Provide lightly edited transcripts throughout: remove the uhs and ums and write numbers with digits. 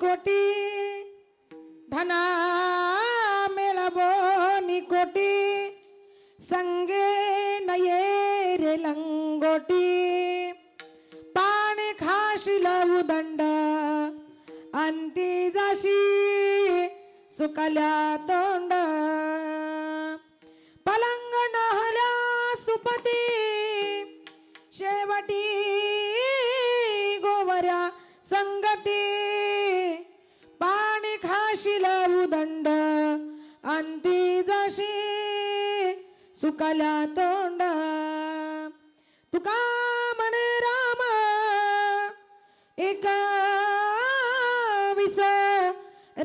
कोटी धना मेळबो कोटी संगे नये रे लंगोटी पाणी खाशील उदंड अंती जाशी सुकल्या तोंड पलंग नहल्या सुपती शेवटी गोवऱ्या संगती पाणी खाशील उदंड अंती जाशी सुकल्या तोंड तुका म्हणे राम एका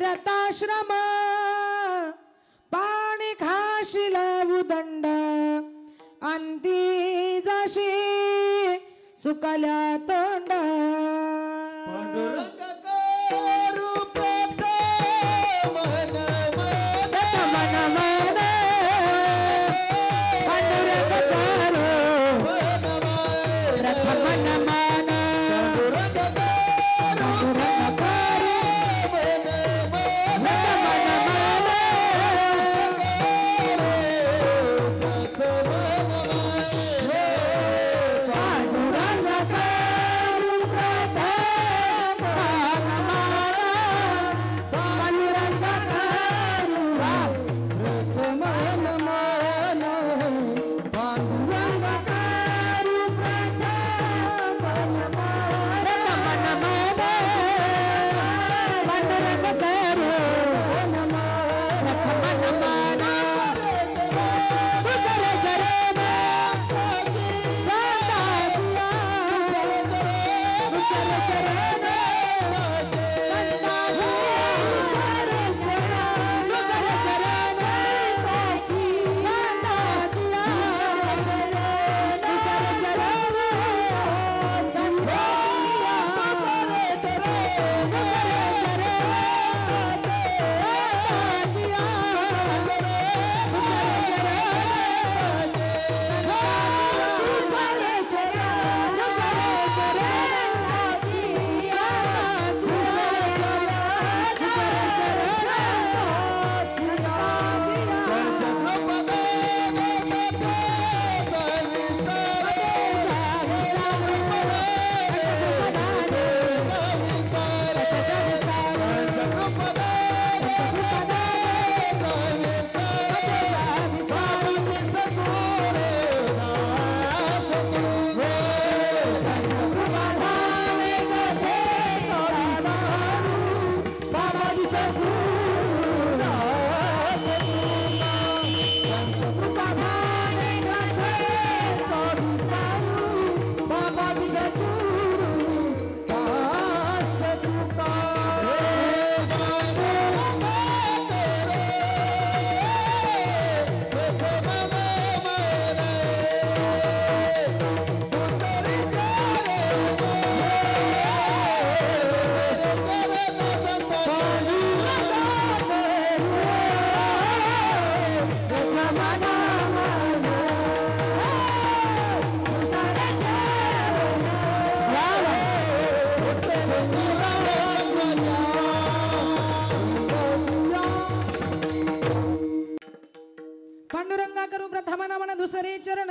रताश्रम पाणी खाशील उदंड अंती जाशी सुकल्या तोंड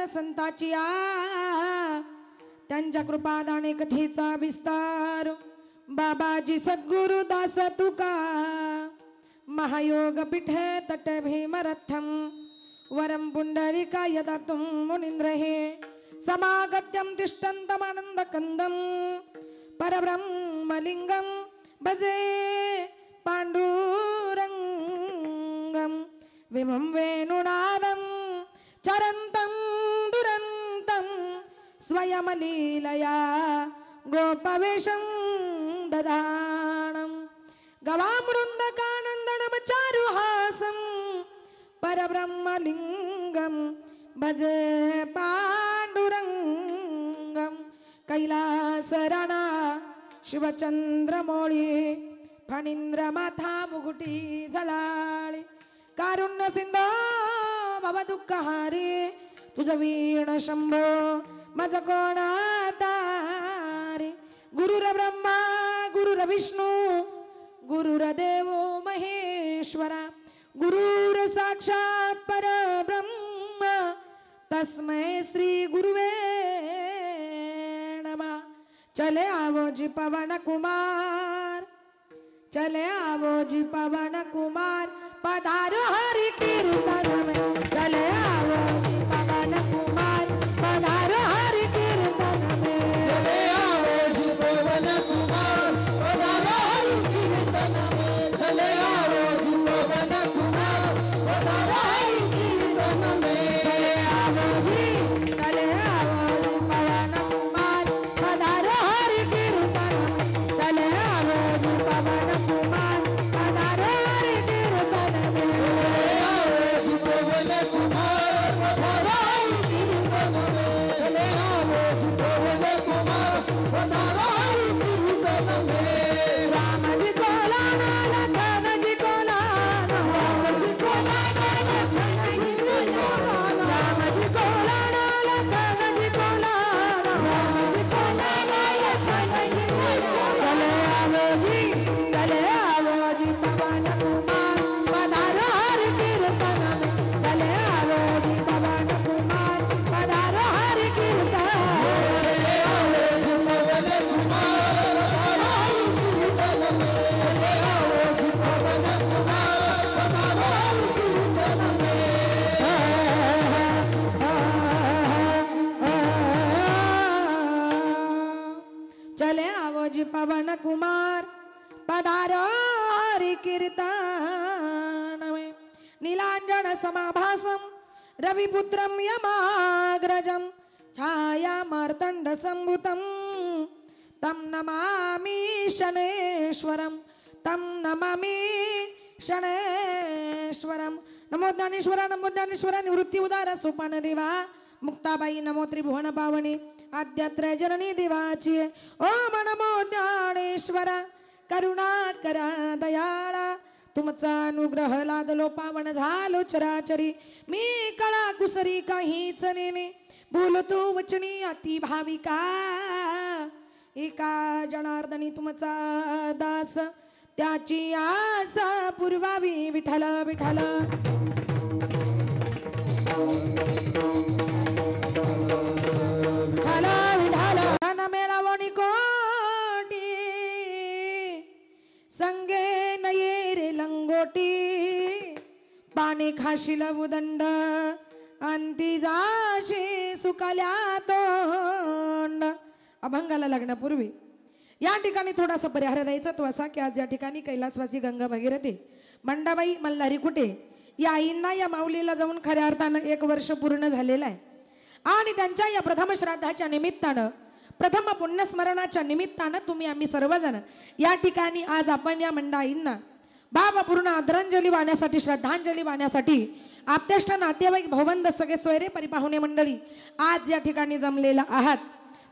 संताची त्यांच्या कृपादाने कथेचा विस्तार बाबाजी सद्गुरु दास तुका महायोग पीठे तट भीमरथम वरम पुंडरिका यदा तुम मुनींद्र हे समागत्यम तिष्ठन्तमानंद कंदम परब्रह्मलिंगम भजे पांडुरंगम विमं वेणुनादम चरंतं दुरंतं स्वयं लीलया गोपवेशं ददानं गवामृन्दकानन्दनमचारुहासं परब्रह्मलिंगं भजे पांडुरंगं कैलासरणा शिवचंद्रमौळी फणींद्रमाथा मुकुटी झळाळी कारुण्य सिंधो बाबा दुःखहारी तुझ वीण शंभो मज कोणातारी गुरुर ब्रह्मा गुरुर विष्णू गुरुर्देवो महेश्वरा गुरुर साक्षात परब्रह्म तस्मै श्री गुरुवे नमः। चले आवो जी पवन कुमार, चले आवो जी पवन कुमार, पधारो हरि कीर्तन में। चले आवो जी पवन कुमार, पधारो हरि कीर्तन में। चले आओ जी पवन कुमार, पधारो हरि कीर्तन में। चले आओ जी पवन कुमार, पधारो हरि कीर्तन में। चले आवो जी पवन कुमार, पधारो हरि कीर्तन में। चले आवो जी पवन कुमार, पधारो हरि कीर्तन में। चले आओ जी पवन कुमार, पधारो हरि कीर्तन में। चले आओ जी पवन कुमार, पधारो हरि कीर्तन में। राम जी को लाना लखन जी को लाना, राम जी को लाना लखन जी को लाना, राम जी को लाना लखन जी को लाना, राम जी को लाना लखन जी को लाना। चले आवो जी पवन कुमार, पधारो हरि कीर्तन में। चले आवो जी पवन कुमार, पधारो हरि कीर्तन में। चले आओ जी पवन कुमार, पधारो हरि कीर्तन में। चले आओ जी पवन कुमार, पधारो हरि कीर्तन में। चले आवो जी पवन कुमार, पधारो हरि कीर्तन में। नीलांजन समाभासम रविपुत्रम यमाग्रजम छाया मार्तंड संभुतम तम नमामि शनेश्वरम, तम नमामि शनेश्वरम। नमो ज्ञानेश्वरा, नमो ज्ञानेश्वरा, निवृत्ती उदार सोपान देवा मुक्ताबाई, नमो त्रिभुवन पावनी आद्यत्र जननी देवाची। ओम नमो ज्ञानेश्वरा, करुणा करा दयाळा, तुमचा अनुग्रह लादलो पावन झालो चराचरी। मी कळा कुसरी काहीच नेने, बोलतो वचनी अति भाविका। एका जनार्दनी तुमचा दास, त्याची आस पुरवावी विठ्ठल विठ्ठल। विठ्ठल विठ्ठल धन मेळावणी कोटी, संगे नये रे लंगोटी। पाणी खाशील उदंड, अंती जाशी सुकल्या तोंड। अभंगाला लग्नापूर्वी या ठिकाणी थोडासा परिहार द्यायचा तो असा की आज या ठिकाणी कैलासवासी गंगा भगीरथी मंडाबाई मल्हारी कुटे या आईंना, या माऊलीला जाऊन खऱ्या अर्थानं 1 वर्ष पूर्ण झालेलं आहे। आणि त्यांच्या या प्रथम श्राद्धाच्या निमित्तानं, प्रथम पुण्यस्मरणाच्या निमित्तानं तुम्ही आम्ही सर्वजण या ठिकाणी आज आपण या मंडळींना भावपूर्ण आदरांजली वाहण्यासाठी, श्रद्धांजली वाहण्यासाठी आप्तेष्ट नातेवाईक भावबंध सगळे सोयरे परिपाहुणे मंडळी आज या ठिकाणी जमलेला आहात।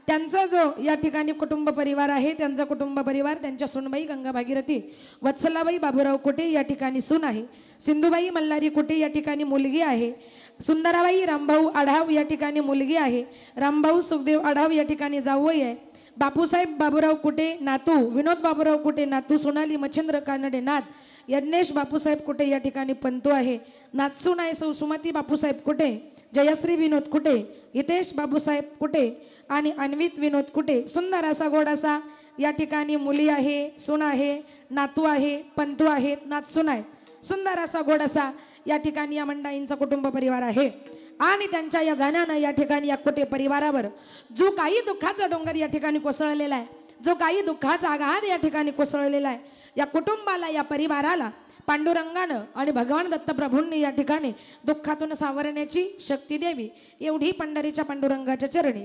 त्यांचा जो या ठिकाणी कुटुंब परिवार आहे, त्यांचा कुटुंब परिवार, त्यांच्या सुनबाई गंगा भागीरथी वत्सलाबाई बाबूराव कुटे या ठिकाणी सून आहे, सिंधुबाई मल्हारी कुटे या ठिकाणी मुलगी आहे, सुंदराबाई रामभाऊ आढाव या ठिकाणी मुलगी आहे, रामभाऊ सुखदेव आढाव या ठिकाणी जावई आहे, बापूसाहेब बाबूराव कुटे नातू, विनोद बाबूराव कुटे नातू, सोनाली मच्छिंद्र कानडे नात, यज्ञेश बापूसाहेब कुटे या ठिकाणी पंतू आहे, नातसून आहे सौ सुमती बापूसाहेब कुटे, जयश्री विनोद कुटे, हितेश बाबूसाहेब कुटे आणि अन्वित विनोद कुटे। सुंदर असा गोड असा या ठिकाणी मुली आहे, सून आहे, नातू आहे, पंतू आहेत, नातसून आहे। सुंदर असा गोड असा या ठिकाणी या मंडळींचा कुटुंब परिवार आहे। आणि त्यांच्या या जाण्यानं या ठिकाणी या कुटे परिवारावर जो काही दुःखाचा डोंगर या ठिकाणी कोसळलेला आहे, जो काही दुःखाचा आघात या ठिकाणी कोसळलेला आहे, या कुटुंबाला, या परिवाराला पांडुरंगानं आणि भगवान दत्तप्रभूंनी या ठिकाणी दुःखातून सावरण्याची शक्ती द्यावी, एवढी पंढरीच्या पांडुरंगाच्या चरणी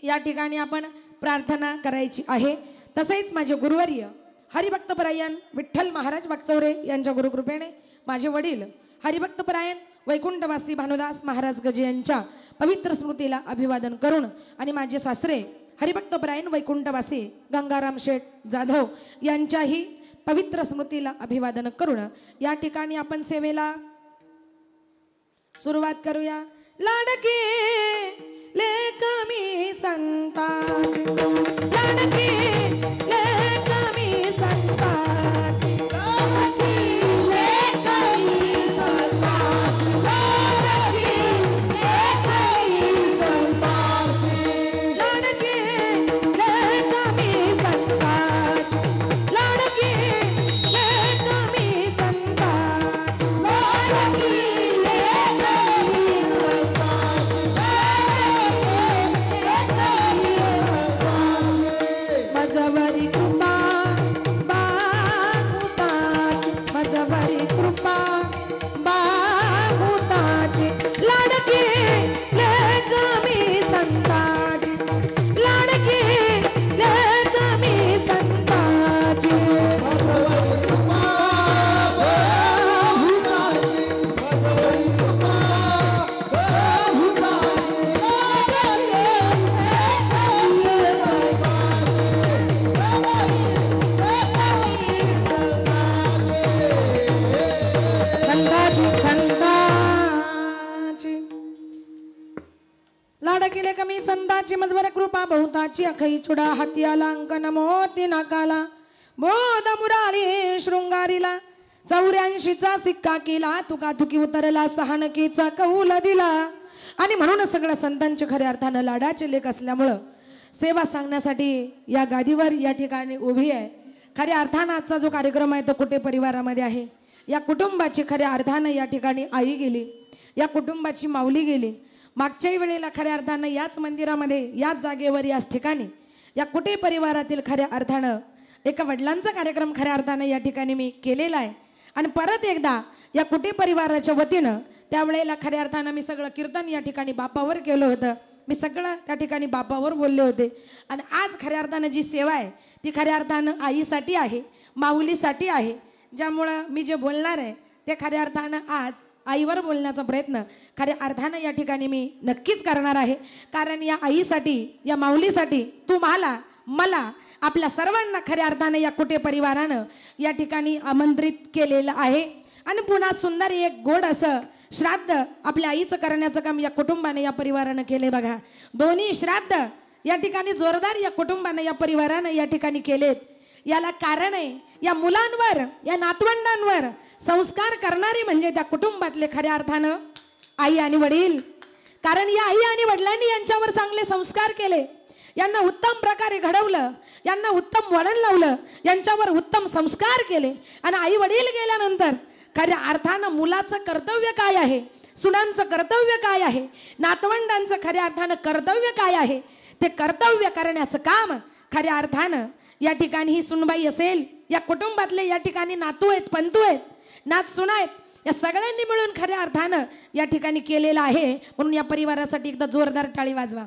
या ठिकाणी आपण प्रार्थना करायची आहे। तसेच माझे गुरुवर्य हरिभक्तपरायण विठ्ठल महाराज वागचौरे यांच्या गुरुकृपेने माझे वडील हरिभक्तपरायण वैकुंठवासी भानुदास महाराज गजे यांच्या पवित्र स्मृतीला अभिवादन करून आणि माझे सासरे हरिभक्तपरायण वैकुंठवासी गंगाराम शेठ जाधव यांच्याही पवित्र स्मृतीला अभिवादन करून या ठिकाणी आपण सेवेला सुरुवात करूया। लाडकी लेक मी संताची, लाडकी लेक मी संताची, संताची लाड केले कमी संताची मजवर कृपा बहुताची अखई चुडा हाती आला अंकन मोती नाकाला बोध मुरारी शृंगारीला 84चा सिक्का केला तुका तुकी उतरला सहानकीचा कौल दिला. आणि म्हणूनच सगळ्या संतांचे खऱ्या अर्थानं लाडाचे लेख असल्यामुळं सेवा सांगण्यासाठी या गादीवर या ठिकाणी उभी आहे. खऱ्या अर्थानं आजचा जो कार्यक्रम आहे तो कुटे परिवारामध्ये आहे. या कुटुंबाची खऱ्या अर्थानं या ठिकाणी आई गेली, या कुटुंबाची माऊली गेली. मागच्याही वेळेला खऱ्या अर्थानं याच मंदिरामध्ये याच जागेवर याच ठिकाणी या कुटे परिवारातील खऱ्या अर्थानं एका वडिलांचा कार्यक्रम खऱ्या अर्थानं या ठिकाणी मी केलेला आहे. आणि परत एकदा या कुटे परिवाराच्या वतीनं त्यावेळेला खऱ्या अर्थानं मी सगळं कीर्तन या ठिकाणी बापावर केलं होतं. मी सगळं त्या ठिकाणी बापावर बोलले होते. आणि आज खऱ्या अर्थानं जी सेवा आहे ती खऱ्या अर्थानं आईसाठी आहे, माऊलीसाठी आहे. ज्यामुळं मी जे बोलणार आहे ते खऱ्या अर्थानं आज आईवर बोलण्याचा प्रयत्न खऱ्या अर्थानं या ठिकाणी मी नक्कीच करणार आहे. कारण या आईसाठी, या माऊलीसाठी तुम्हाला, मला, आपल्या सर्वांना खऱ्या अर्थानं या कुटे परिवारानं या ठिकाणी आमंत्रित केलेलं आहे. आणि पुन्हा सुंदर एक गोड असं श्राद्ध आपल्या आईचं करण्याचं काम या कुटुंबाने, या परिवारानं केले बघा. दोन्ही श्राद्ध या ठिकाणी जोरदार या कुटुंबाने, या परिवारानं या ठिकाणी केलेत. याला कारण आहे या मुलांवर, या नातवंडांवर संस्कार करणारी म्हणजे त्या कुटुंबातले खऱ्या अर्थानं आई आणि वडील. कारण या आई आणि वडिलांनी यांच्यावर चांगले संस्कार केले, यांना उत्तम प्रकारे घडवलं, यांना उत्तम वळण लावलं, यांच्यावर उत्तम संस्कार केले. आणि आई वडील गेल्यानंतर खऱ्या अर्थानं मुलाचं कर्तव्य काय आहे, सुनांचं कर्तव्य काय आहे, नातवंडांचं खऱ्या अर्थानं कर्तव्य काय आहे, ते कर्तव्य करण्याचं काम खऱ्या अर्थानं या ठिकाणी ही सुनबाई असेल, या कुटुंबातले या ठिकाणी नातू आहेत, पंतू आहेत, नात सुना आहेत, या सगळ्यांनी मिळून खऱ्या अर्थानं या ठिकाणी केलेलं आहे. म्हणून या परिवारासाठी एकदा जोरदार टाळी वाजवा.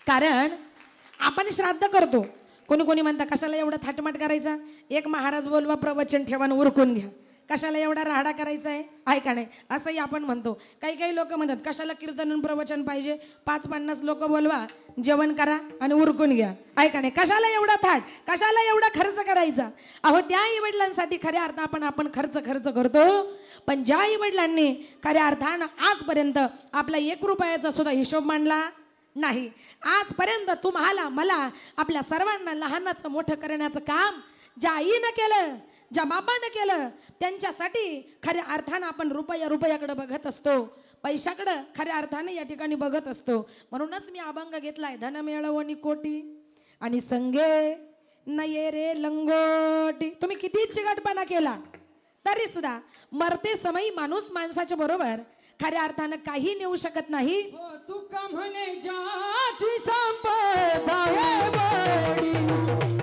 कारण आपण श्राद्ध करतो, कोणी कोणी म्हणता कशाला एवढा थाटमाट करायचा, एक महाराज बोलवा, प्रवचन ठेवा आणि उरकून घ्या, कशाला एवढा राहाडा करायचा आहे का नाही, असंही आपण म्हणतो. काही काही लोक म्हणतात कशाला कीर्तन आणि प्रवचन पाहिजे, 5-50 लोक बोलवा, जेवण करा आणि उरकून घ्या, आहे का नाही, कशाला एवढा थाट, कशाला एवढा खर्च करायचा. अहो त्या आई वडिलांसाठी खऱ्या अर्थानं आपण खर्च करतो. पण ज्या आई वडिलांनी खऱ्या अर्थानं आजपर्यंत आपला 1 रुपयाचा सुद्धा हिशोब मांडला नाही, आजपर्यंत तुम्हाला, मला, आपल्या सर्वांना लहानाचं मोठं करण्याचं काम ज्या आईनं केलं, ज्या बापानं केलं, त्यांच्यासाठी खऱ्या अर्थानं आपण रुपयाकडे बघत असतो, पैशाकडं खऱ्या अर्थानं या ठिकाणी बघत असतो. म्हणूनच मी अभंग घेतलाय, धन मिळवणी कोटी आणि संगे नये रे लंगोटी. तुम्ही किती चिकटपणा केला तरी सुद्धा मरते समयी माणूस माणसाच्या बरोबर खऱ्या अर्थानं काही नेऊ शकत नाही. तुका म्हणे ज्याची संपदा आहे बडी,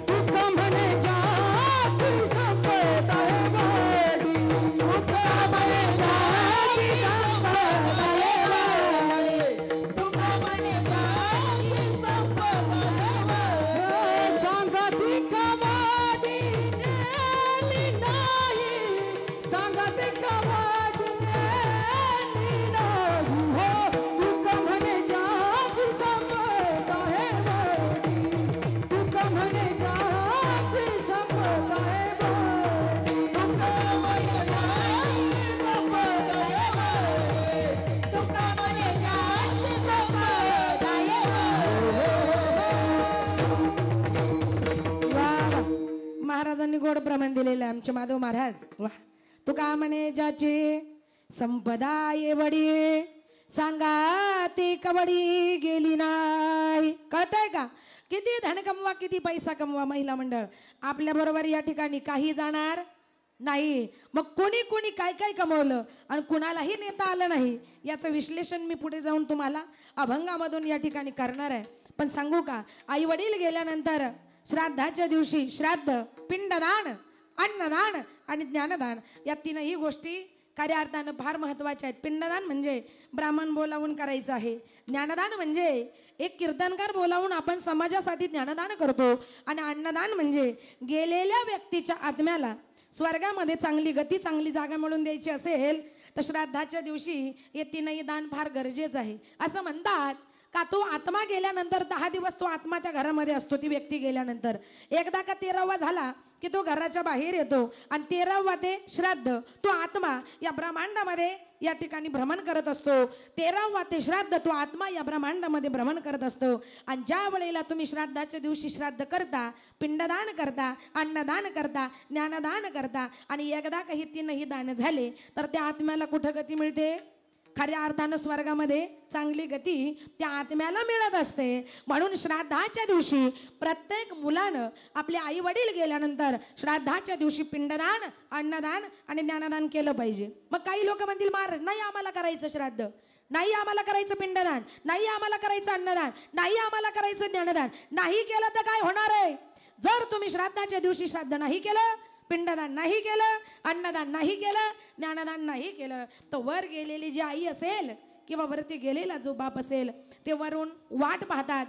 तुका म्हणे ज्याची संपदा आहे बडी, तुका म्हणे ज्याची संपदा आहे बडी, तुका म्हणे ज्याची संपदा आहे बडी. सांगती कवाडी नेली नाही, सांगती कवाडी नेली नाही, हो तुका म्हणे ज्याची संपदा आहे बडी, तुका म्हणे ज्याची संपदा आहे बडी, तुका म्हणे ज्याची संपदा आहे बडी, तुका म्हणे ज्याची संपदा आहे बडी. वा, महाराजांनी गोड प्रमाण दिलेलं आहे आमचे माधव महाराज. वा, तुका म्हणे ज्याची संपदा ये वडी, सांगा ती कवडी गेली नाही. कळतंय का, किती धन कमवा, किती पैसा कमवा, महिला मंडळ आपल्या बरोबर या ठिकाणी काही जाणार नाही. मग कोणी कोणी काय काय कमवलं आणि कुणालाही नेता आलं नाही, याचं विश्लेषण मी पुढे जाऊन तुम्हाला अभंगामधून या ठिकाणी करणार आहे. पण सांगू का, आई वडील गेल्यानंतर श्राद्धाच्या दिवशी श्राद्ध, पिंडदान, अन्नदान आणि ज्ञानदान या तीनही गोष्टी खऱ्या अर्थानं फार महत्त्वाच्या आहेत. पिंडदान म्हणजे ब्राह्मण बोलावून करायचं आहे, ज्ञानदान म्हणजे एक कीर्तनकार बोलावून आपण समाजासाठी ज्ञानदान करतो, आणि अन्नदान म्हणजे गेलेल्या व्यक्तीच्या आत्म्याला स्वर्गामध्ये चांगली गती, चांगली जागा मिळून द्यायची असेल तर श्राद्धाच्या दिवशी हे तीनही दान फार गरजेचं आहे. असं म्हणतात का तो आत्मा गेल्यानंतर 10 दिवस तो आत्मा त्या घरामध्ये असतो, ती व्यक्ती गेल्यानंतर. एकदा का 13वा झाला की तो घराच्या बाहेर येतो आणि 13वा ते श्राद्ध तो आत्मा या ब्रह्मांडामध्ये या ठिकाणी भ्रमण करत असतो. 13वा ते श्राद्ध तो आत्मा या ब्रह्मांडामध्ये भ्रमण करत असतो. आणि ज्या वेळेला तुम्ही श्राद्धाच्या दिवशी श्राद्ध करता, पिंडदान करता, अन्नदान करता, ज्ञानदान करता आणि एकदा काही 3ही दान झाले तर त्या आत्म्याला कुठं गती मिळते? खऱ्या अर्थानं स्वर्गामध्ये चांगली गती त्या आत्म्याला मिळत असते. म्हणून श्राद्धाच्या दिवशी प्रत्येक मुलानं आपले आई वडील गेल्यानंतर श्राद्धाच्या दिवशी पिंडदान, अन्नदान आणि ज्ञानदान केलं पाहिजे. मग काही लोक म्हणतील महाराज नाही आम्हाला करायचं श्राद्ध, नाही आम्हाला करायचं पिंडदान, नाही आम्हाला करायचं अन्नदान, नाही आम्हाला करायचं ज्ञानदान. नाही केलं तर काय होणार आहे? जर तुम्ही श्राद्धाच्या दिवशी श्राद्ध नाही केलं, पिंडदान नाही केलं, अन्नदान नाही केलं, ज्ञानदान नाही केलं, तर वर गेलेली जी आई असेल किंवा वरती गेलेला जो बाप असेल ते वरून वाट पाहतात.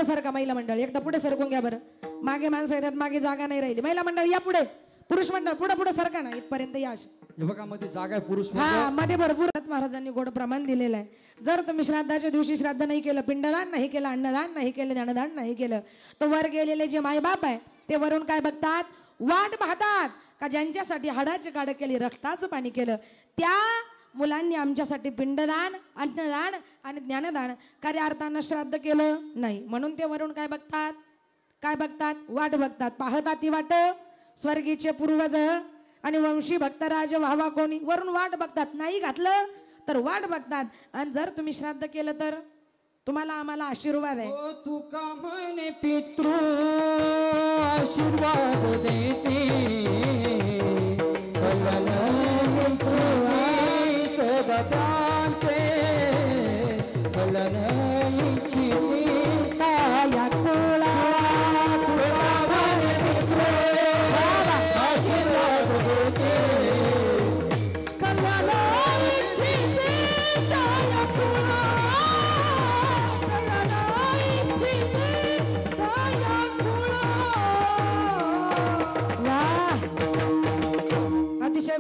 सरका महिला मंडळ, एकदा पुढे सरकून घ्या बरं. मागे माणसं येतात, मागे जागा नाही राहिली. महिला मंडळ या पुढे, पुरुष मंडळ पुढे पुढे सरका ना इथपर्यंत या. हे बघा मध्ये जागा आहे पुरुष हा मध्ये भरपूर महाराजांनी गोड प्रमाण दिलेलं आहे. जर तुम्ही श्राद्धाच्या दिवशी श्राद्ध नाही केलं, पिंडदान नाही केलं, अन्नदान नाही केलं, ज्ञानदान नाही केलं, तर वर गेलेले जे मायबाप आहे ते वरून काय बघतात? वाट पाहतात का ज्यांच्यासाठी हाडाची काढ केली, रक्ताचं पाणी केलं, त्या मुलांनी आमच्यासाठी पिंडदान, अन्नदान आणि ज्ञानदान खऱ्या अर्थानं श्राद्ध केलं नाही. म्हणून ते वरून काय बघतात? काय बघतात? वाट बघतात. पाहतात ती वाट स्वर्गीचे पूर्वज आणि वंशी भक्तराज व्हावा कोणी, वरून वाट बघतात. नाही घातलं तर वाट बघतात. आणि जर तुम्ही श्राद्ध केलं तर तुम्हाला आम्हाला आशीर्वाद आहे. तुका म्हणे पितृ आशीर्वाद देते, सदाचे बलन या कुळा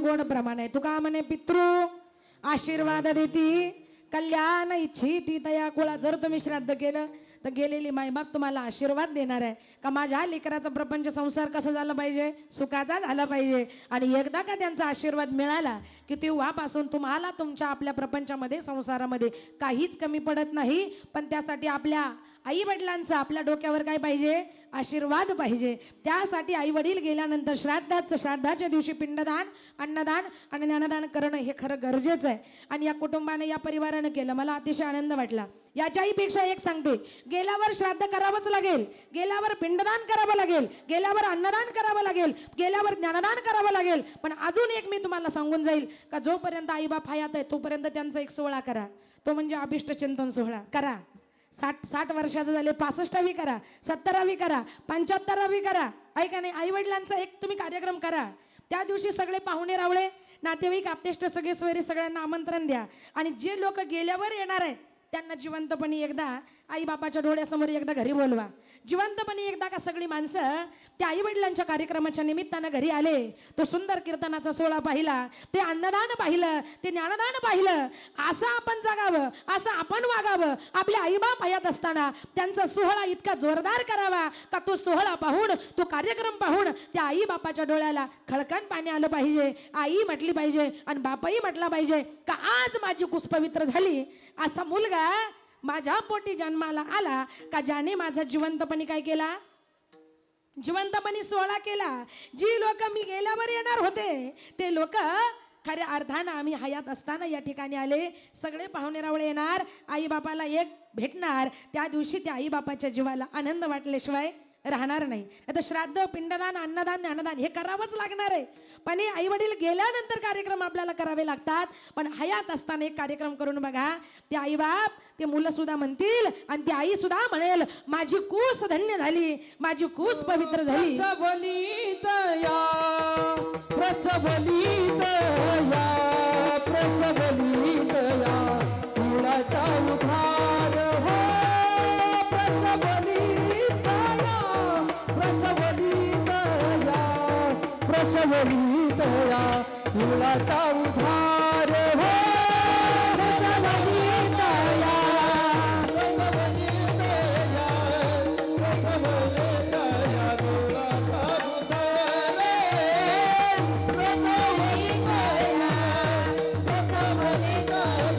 गोड प्रमाण आहे. तुका म्हणे पितृ आशीर्वाद देती कल्याण इच्छिती तया कुळा. जर तुम्ही श्राद्ध केलं तर गेलेली मायबाप तुम्हाला आशीर्वाद देणार आहे का माझ्या लेकराचा प्रपंच संसार कसा झाला पाहिजे, सुखाचा झाला पाहिजे. आणि एकदा का त्यांचा आशीर्वाद मिळाला की तेव्हापासून तुम्हाला तुमच्या आपल्या प्रपंचामध्ये संसारामध्ये काहीच कमी पडत नाही. पण त्यासाठी आपल्या आई वडिलांचा आपल्या डोक्यावर काय पाहिजे, आशीर्वाद पाहिजे. त्यासाठी आई वडील गेल्यानंतर श्राद्धाच्या दिवशी पिंडदान, अन्नदान आणि ज्ञानदान करणं हे खरं गरजेचं आहे. आणि या कुटुंबाने या परिवारानं केलं, मला अतिशय आनंद वाटला. याच्याही पेक्षा एक सांगते, गेल्यावर श्राद्ध करावंच लागेल, गेल्यावर पिंडदान करावं लागेल, गेल्यावर अन्नदान करावं लागेल, गेल्यावर ज्ञानदान करावं लागेल. पण अजून एक मी तुम्हाला सांगून जाईल का जोपर्यंत आईबाप हयात आहे तोपर्यंत त्यांचा एक सोहळा करा. तो म्हणजे अभिष्ट चिंतन सोहळा करा. 60 वर्षाचं झाले 65वी करा, 70वी करा, 75वी करा. ऐका नाही, आई वडिलांचा एक तुम्ही कार्यक्रम करा. त्या दिवशी सगळे पाहुणे रावळे नातेवाईक आपतेष्ट सगळे सोयरे सगळ्यांना आमंत्रण द्या. आणि जे लोक गेल्यावर येणार आहेत त्यांना जिवंतपणी एकदा आई बापाच्या डोळ्यासमोर एकदा घरी बोलवा. जिवंतपणी एकदा का सगळी माणसं त्या आई वडिलांच्या कार्यक्रमाच्या निमित्तानं घरी आले, तो सुंदर कीर्तनाचा सोहळा पाहिला, ते अन्नदान पाहिलं, ते ज्ञानदान पाहिलं. असं आपण जगावं, असं आपण वागावं. आपले आईबाप हयात असताना त्यांचा सोहळा इतका जोरदार करावा का तो सोहळा पाहून, तो कार्यक्रम पाहून त्या आई बापाच्या डोळ्याला खळकन पाणी आलं पाहिजे. आई म्हटली पाहिजे आणि बापाही म्हटला पाहिजे का आज माझी कुस पवित्र झाली. असा मुलगा माझ्या पोटी जन्माला आला का ज्याने माझा जिवंतपणी काय केला, जिवंतपणी सोहळा केला. जी लोक मी गेल्यावर येणार होते ते लोक खऱ्या अर्थानं आम्ही हयात असताना या ठिकाणी आले. सगळे पाहुणे रावळे येणार, आई बापाला एक भेटणार. त्या दिवशी त्या आई बापाच्या जीवाला आनंद वाटल्याशिवाय राहणार नाही. आता श्राद्ध, पिंडदान, अन्नदान, ज्ञानदान हे करावंच लागणार आहे. पण हे आई वडील गेल्यानंतर कार्यक्रम आपल्याला करावे लागतात. पण हयात असताना एक कार्यक्रम करून बघा. ते आई बाप, ते मुलं सुद्धा म्हणतील आणि ती आई सुद्धा म्हणेल माझी कूस धन्य झाली, माझी कूस पवित्र झाली. प्रसवलीत या, प्रसवलीत या, प्रसवलीत या, मुलाचा उद्धार हो. प्रसवलीत या, प्रसवलीत या, प्रसवलीत या, मुलाचा उद्धार हो. प्रसवलीत या, प्रसवलीत या, प्रसवलीत या, मुलाचा उद्धार. प्रसवलीत या, प्रसवलीत या, प्रसवलीत या,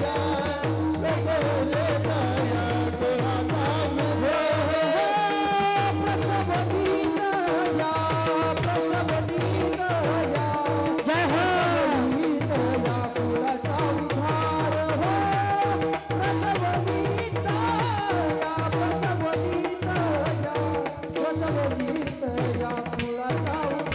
मुलाचा उद्धार. प्रसवलीत या, प्रसवलीत या, जय हो. प्रसवलीत या, मुलाचा उद्धार हो. प्रसवलीत या, प्रसवलीत या, प्रसवलीत या, मुलाचा उद्धार हो.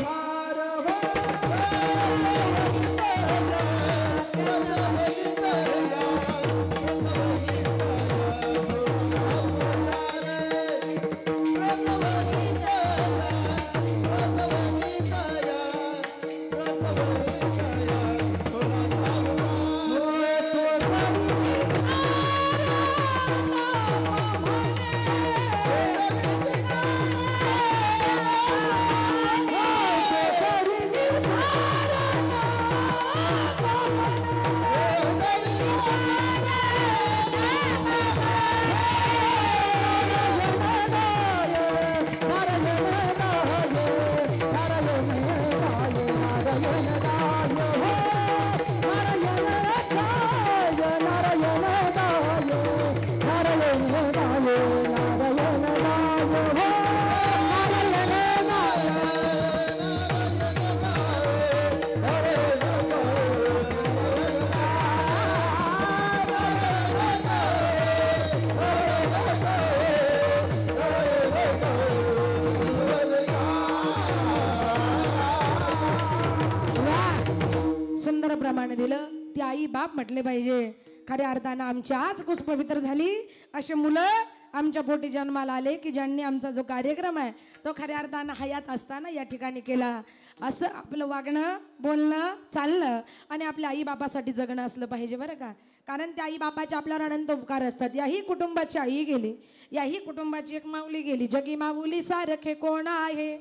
सुंदर प्रमाणे दिलं. ती आई बाप म्हटले पाहिजे खऱ्या अर्थानं आमची आज कुस पवित्र झाली. असे मुलं आमच्या पोटी जन्माला आले की ज्यांनी आमचा जो कार्यक्रम आहे तो खऱ्या अर्थानं हयात असताना या ठिकाणी केला. असं आपलं वागणं, बोलणं, चालणं आणि आपल्या आई बापासाठी जगणं असलं पाहिजे बरं का. कारण त्या आई बापाचे आपल्यावर अनंत उपकार असतात. याही कुटुंबाची आई गेली, याही कुटुंबाची एक माऊली गेली. जगी माऊली सारखे कोण आहे,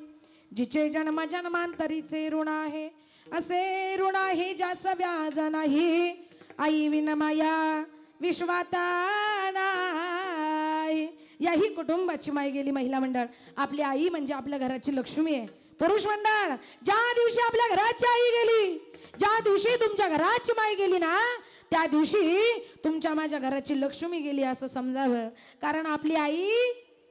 जिचे जन्म जन्मांतरीचे ऋण आहे. असे ऋण आहे ज्यास व्याज नाही आई विन माया विश्वाता नाही. याही कुटुंबाची माय गेली महिला मंडळ. आपली आई म्हणजे आपल्या घराची लक्ष्मी आहे. पुरुष मंडळ, ज्या दिवशी आपल्या घराची आई गेली, ज्या दिवशी तुमच्या घराची माय गेली ना, त्या दिवशी तुमच्या माझ्या घराची लक्ष्मी गेली असं समजावं. कारण आपली आई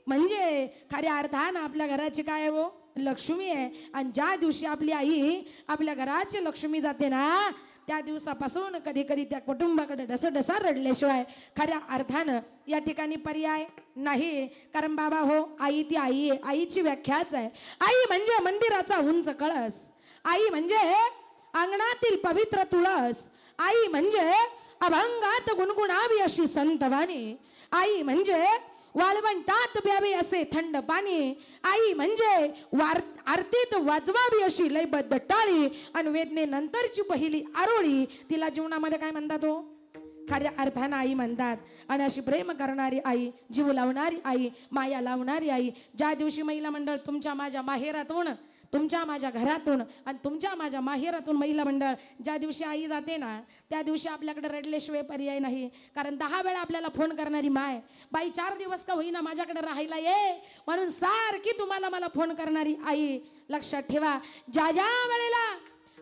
म्हणजे खऱ्या अर्थानं आपल्या घराची काय आहे वो लक्ष्मी आहे. आणि ज्या दिवशी आपली आई आपल्या घराची लक्ष्मी जाते ना, त्या दिवसापासून कधी कधी त्या कुटुंबाकडे ढसढसा रडल्याशिवाय खऱ्या अर्थानं या ठिकाणी पर्याय नाही. कारण बाबा हो, आई ती आई आहे. आईची व्याख्याच आहे. आई म्हणजे मंदिराचा उंच कळस, आई म्हणजे अंगणातील पवित्र तुळस, आई म्हणजे अभंगात गुणगुणावी अशी संतवाणी, आई म्हणजे वाळवंटात प्यावे असे थंड पाणी, आई म्हणजे आरतीत वाजवावी अशी लयबद्ध टाळी, आणि वेदनेनंतरची पहिली आरोळी तिला जीवनामध्ये काय म्हणतात हो खऱ्या अर्थानं आई म्हणतात. आणि अशी प्रेम करणारी आई, जीव लावणारी आई, माया लावणारी आई. ज्या दिवशी महिला मंडळ तुमच्या माझ्या माहेरातून, तुमच्या माझ्या घरातून आणि तुमच्या माझ्या माहेरातून महिला मंडळ ज्या दिवशी आई जाते ना, त्या दिवशी आपल्याकडे रडल्याशिवाय पर्याय नाही. कारण 10 वेळा आपल्याला फोन करणारी माय, बाई 4 दिवस का होईना माझ्याकडे राहायला ये म्हणून सारखी तुम्हाला मला फोन करणारी आई. लक्षात ठेवा, ज्या ज्या वेळेला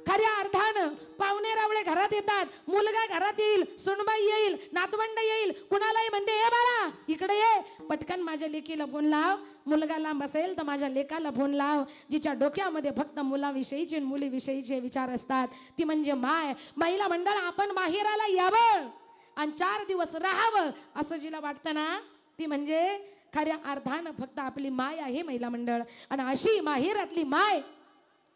खऱ्या अर्थानं पाहुणे रावळे घरात येतात, मुलगा घरात येईल, सुनबाई येईल, नातवंड येईल, कुणालाही म्हणते ए बाळा इकडे ये, पटकन माझ्या लेकीला फोन लाव. मुलगा लांब असेल तर माझ्या लेकाला फोन लाव. जिच्या डोक्यामध्ये फक्त मुलाविषयीचे मुलीविषयीचे विचार असतात, ती म्हणजे माय. महिला मंडळ, आपण माहेराला यावं आणि 4 दिवस राहावं असं जिला वाटतं ना, ती म्हणजे खऱ्या अर्थानं फक्त आपली माय आहे महिला मंडळ. आणि अशी माहेरातली माय,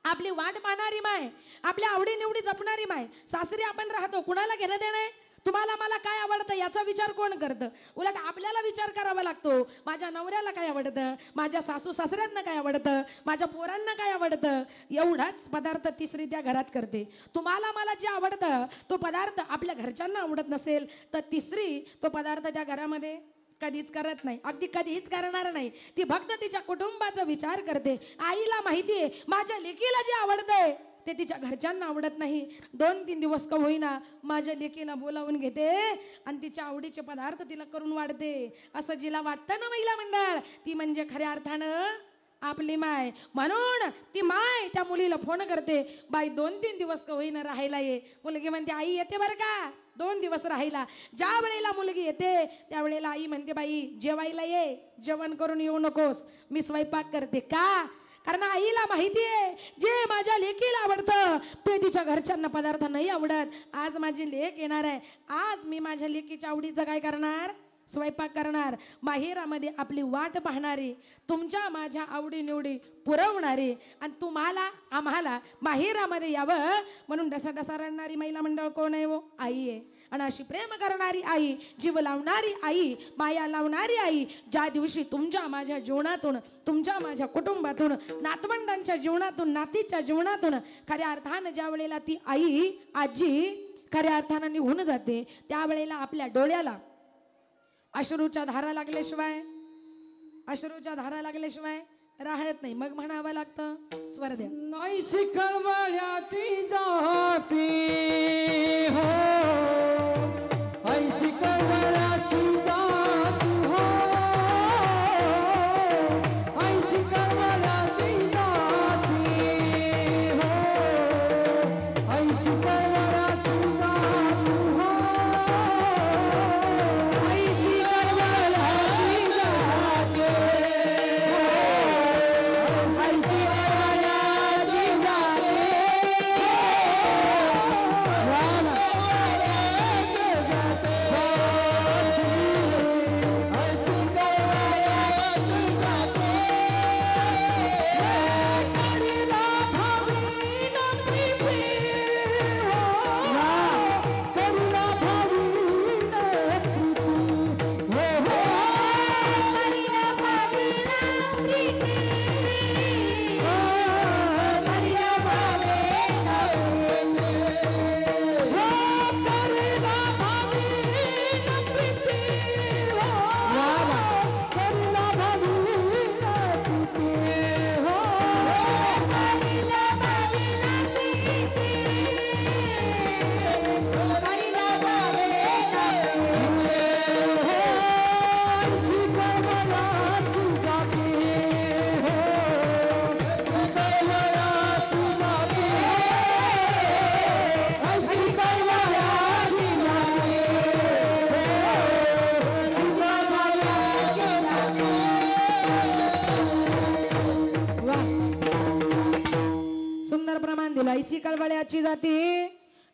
आपली वाट पाहणारी माय, आपल्या आवडीनिवडी जपणारी माय. सासरी आपण राहतो, कुणाला घेणं देणं आहे? तुम्हाला मला काय आवडतं याचा विचार कोण करतं? उलट आपल्याला विचार करावा लागतो. माझ्या नवऱ्याला काय आवडतं, माझ्या सासू सासऱ्यांना काय आवडतं, माझ्या पोरांना काय आवडतं, एवढाच पदार्थ तिसरी त्या घरात करते. तुम्हाला मला जे आवडतं तो पदार्थ आपल्या घरच्यांना आवडत नसेल तर तिसरी तो पदार्थ त्या घरामध्ये कधीच करत नाही, अगदी कधीच करणार नाही. ती फक्त तिच्या कुटुंबाचा विचार करते. आईला माहिती आहे माझ्या लेकीला जे आवडतंय ते तिच्या घरच्यांना आवडत नाही. 2-3 दिवस का होईना माझ्या लेकीला बोलावून घेते आणि तिच्या आवडीचे पदार्थ तिला करून वाढते. असं जिला वाटतं ना महिला मंडळ, ती म्हणजे खऱ्या अर्थानं आपली माय. म्हणून ती माय त्या मुलीला फोन करते, बाई 2-3 दिवस का होईना राहायला ये. मुलगी म्हणते आई येते बरं का 2 दिवस राहायला. ज्या वेळेला मुलगी येते त्यावेळेला आई म्हणते बाई जेवायला ये, जेवण करून येऊ नकोस, मी स्वयंपाक करते. का? कारण आईला माहिती आहे जे माझ्या लेकीला आवडतं ते तिच्या घरच्यांना पदार्थ नाही आवडत. आज माझी लेक येणार आहे, आज मी माझ्या लेकीच्या आवडीचं काय करणार, स्वयंपाक करणार. माहेरामध्ये आपली वाट पाहणारी, तुमच्या माझ्या आवडीनिवडी पुरवणारी आणि तुम्हाला आम्हाला माहेरामध्ये यावं म्हणून डसा रडणारी महिला मंडळ कोण आहे वो आई आहे. आणि अशी प्रेम करणारी आई, जीव लावणारी आई, माया लावणारी आई, ज्या दिवशी तुमच्या माझ्या जीवनातून, तुमच्या माझ्या कुटुंबातून, नातवंडांच्या जीवनातून, नातीच्या जीवनातून खऱ्या अर्थानं ज्या वेळेला ती आई, आजी खऱ्या अर्थानं निघून जाते, त्यावेळेला आपल्या डोळ्याला अश्रूच्या धारा लागल्याशिवाय, अश्रूच्या धारा लागल्याशिवाय राहत नाही. मग म्हणावं लागतं, स्वर द्या. नाहीशी कळवळ्याची जाती हो, ऐशी कळवळ्याची जाती हो, ऐशी कळवळ्याची जाती हो, ऐशी कळवळ्याची जाती हो, ऐशी कळवळ्याची जाती हो, ऐशी बोलायची कळवळ्याची जाते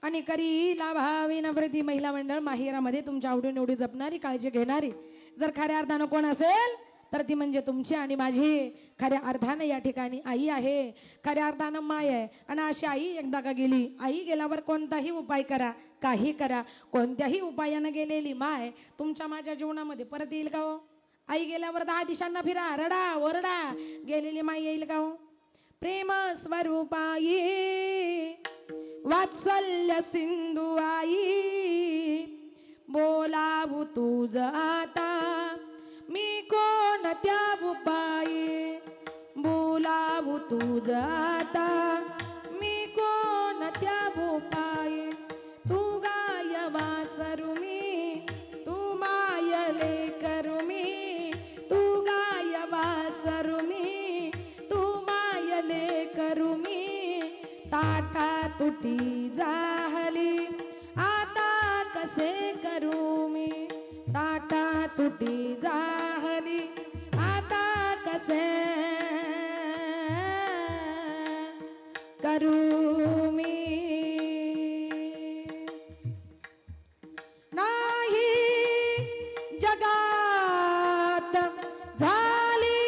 आणि करी लाभावी नम्रती महिला मंडळ माहेरामध्ये तुमच्या आवडून एवढी जपणारी काळजी घेणारी जर खऱ्या अर्थानं कोण असेल तर ती म्हणजे तुमची आणि माझी खऱ्या अर्थानं या ठिकाणी आई आहे, खऱ्या अर्थानं माय आहे. आणि अशी आई एकदा का गेली, आई गेल्यावर कोणताही उपाय करा, काही करा, कोणत्याही उपायानं गेलेली माय तुमच्या माझ्या जीवनामध्ये परत येईल का हो? आई गेल्यावर 10 दिशांना फिरा, रडा ओरडा, गेलेली माय येईल का हो? प्रेम स्वरूपाई वात्सल्य सिंधू आई, बोलावू तुझ आता मी कोणत्या उपाये, बोलावू तुझ आता मी कोणत्या उपाये. तू गाय वासरू मी, तू मायले करू मी, तू गाय वासरू मी, तू मायले करू मी. ताटा तुटी जाहली आता कसे करू मी, ताटा तुटी जाहली आता कसे करू मी. नाही जगात झाली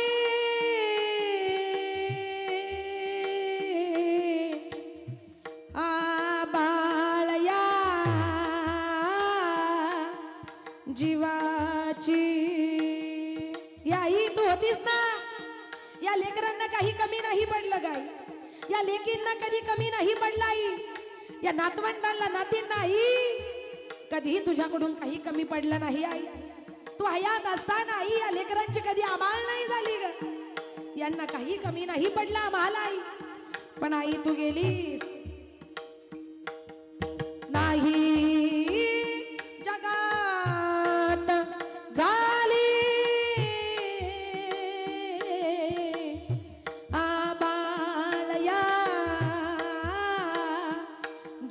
आबाळया जीवाची. या आई तू होतीस ना, या लेकरांना काही कमी नाही पडलं काय, या लेकींना कधी कमी नाही पडला आई, या नातवंडांना नातींना आई कधीही तुझ्याकडून काही कमी पडलं नाही आई. तू हयात असताना आई या लेकरांची कधी आबाळ नाही झाली ग, यांना काही कमी नाही पडला आम्हाला आई. पण आई तू गेलीस, नाही जगात झाली आबाळया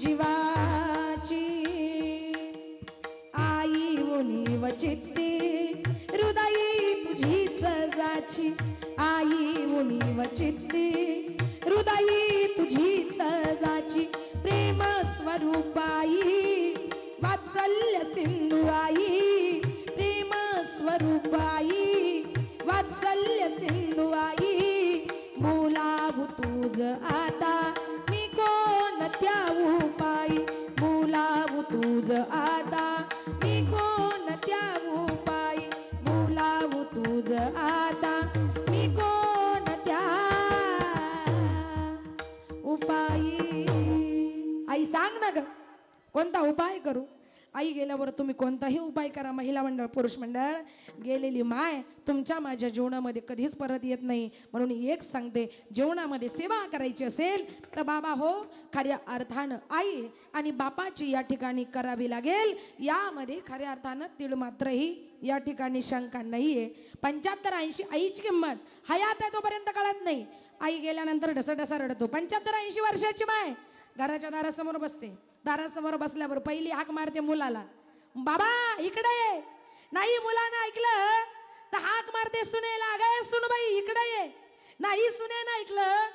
जीवाची. आई उणीव चित्ती हृदयी तुझीच जाची, आई उणीव चित्ती हृदयी तुझीच जाची. प्रेम स्वरूपाई वात्सल्य सिंधू आई, प्रेम स्वरूपाई वात्सल्य सिंधू आई. बोलावू तुझ आता मी कोणत्या उपायी, बोलावू तुझ आता मी कोणत्या उपायी, बोलावू तुझ आता मी कोणत्या उपायी. आई सांग ना ग कोणता उपाय करू. आई गेल्यावर तुम्ही कोणताही उपाय करा, महिला मंडळ पुरुष मंडळ, गेलेली माय तुमच्या माझ्या जीवनामध्ये कधीच परत येत नाही. म्हणून एक सांगते, जीवनामध्ये सेवा करायची असेल तर बाबा हो खऱ्या अर्थानं आई आणि बापाची या ठिकाणी करावी लागेल. यामध्ये खऱ्या अर्थानं तीळ मात्रही या ठिकाणी शंका नाहीये. 75-80 आईची किंमत हयात आहे तोपर्यंत कळत नाही, आई गेल्यानंतर ढसढसा रडतो. 75-80 वर्षाची माय घराच्या दारासमोर बसते, दारासमोर बसल्यावर पहिली हाक मारते मुलाला, बाबा इकडे ये. नाही मुलानं ऐकलं तर हाक मारते सुनेला, अगं सुनबाई इकडे ये. नाही सुनेनं ऐकलं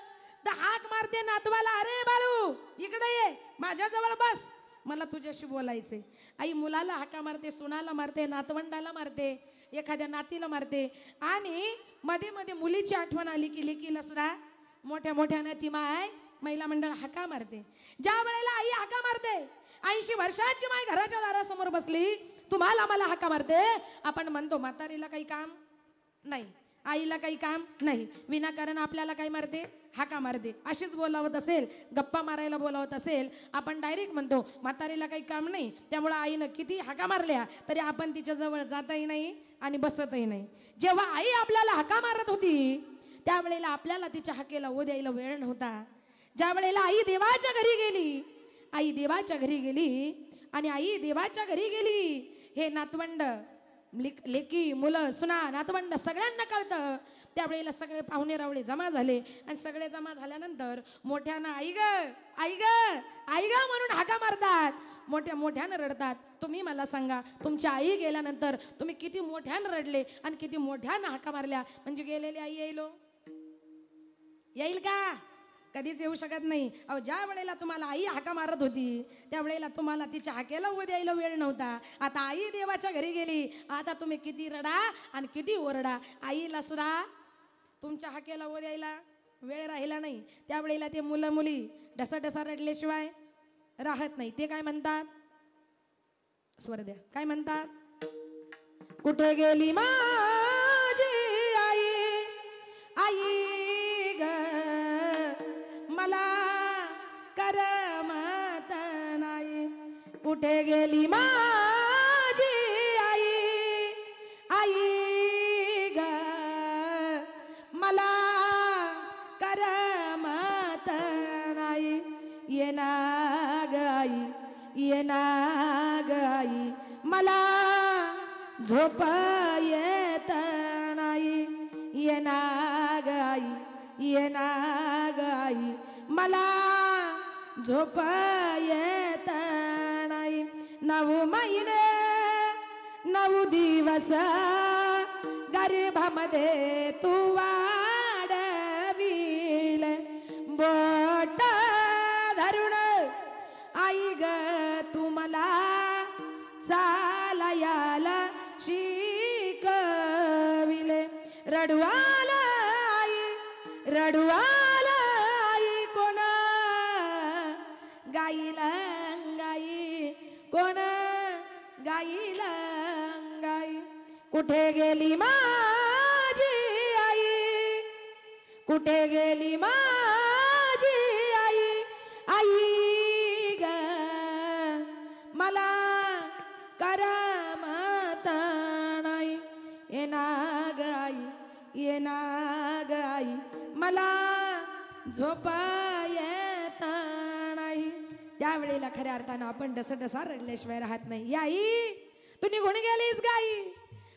तर हाक मारते नातवाला, अरे बाळू इकडे ये माझ्याजवळ बस, मला तुझ्याशी बोलायचे. आई मुलाला हाका मारते, सुनाला मारते, नातवंडाला मारते, एखाद्या नातीला मारते. आणि मध्ये मध्ये मुलीची आठवण आली की लेकीला सुद्धा मोठ्या मोठ्यानं ती माय महिला मंडळ हाका मारते. ज्या वेळेला आई हाका मारते, 80 वर्षाची माय घराच्या दारासमोर बसली, तुम्हाला मला हाका मारते, आपण म्हणतो म्हातारीला काही काम नाही, आईला काही काम नाही, विनाकारण आपल्याला काय मारते, हाका मारते. अशीच बोलावत असेल, गप्पा मारायला बोलावत असेल, आपण डायरेक्ट म्हणतो म्हातारीला काही काम नाही, त्यामुळे आईनं किती हाका मारल्या तरी आपण तिच्या जवळ जातही नाही आणि बसतही नाही. जेव्हा आई आपल्याला हाका मारत होती त्यावेळेला आपल्याला तिच्या हाकेला ओ द्यायला वेळ नव्हता. ज्या वेळेला आई देवाच्या घरी गेली, आई देवाच्या घरी गेली आणि आई देवाच्या घरी गेली हे नातवंड लेकी मुलं सुना नातवंड सगळ्यांना कळतं. त्यावेळेला सगळे पाहुणे रावळे जमा झाले आणि सगळे जमा झाल्यानंतर मोठ्यानं आई ग आई ग आई ग म्हणून हाका मारतात, मोठ्या मोठ्यानं रडतात. तुम्ही मला सांगा तुमची आई गेल्यानंतर तुम्ही किती मोठ्यानं रडले आणि किती मोठ्यानं हाका मारल्या, म्हणजे गेलेली आई येईल का? कधीच येऊ शकत नाही. अहो ज्या वेळेला तुम्हाला आई हाका मारत होती त्यावेळेला तुम्हाला तिच्या हाकेला उभं द्यायला वेळ नव्हता. आता आई देवाच्या घरी गेली. आता तुम्ही किती रडा आणि किती ओरडा, आईला सुद्धा तुमच्या हाकेला उभं द्यायला वेळ राहिला नाही. त्यावेळेला ते मुलं मुली डसा रडल्याशिवाय राहत नाही. ते काय म्हणतात, स्वर द्या, काय म्हणतात, कुठे गेली माझी आई, आई ग मला करमत नाही. कुठे गेली माझी आई, आई ग मला करमत नाही. येना ग आई, येना ग आई मला झोप येत नाही. येना ग आई, येना ग आई मला झोप येत नाही. 9 महिने 9 दिवस गर्भामध्ये तू वाढविल. बोट धरून आई ग तू मला चालायला शिकविले. रडवाला आई, रडवाला आई कोण गाईला गाई, कोण गाईला गाई. कुठे गेली माझी आई, कुठे गेली माझी आई, आई ग मला करमत नाही. येना ग आई, येना ग आई मला झोप येत नाही. त्यावेळेला खऱ्या अर्थानं आपण डसा रडल्याशिवाय राहत नाही. आई तू निघून गेलीस गाई,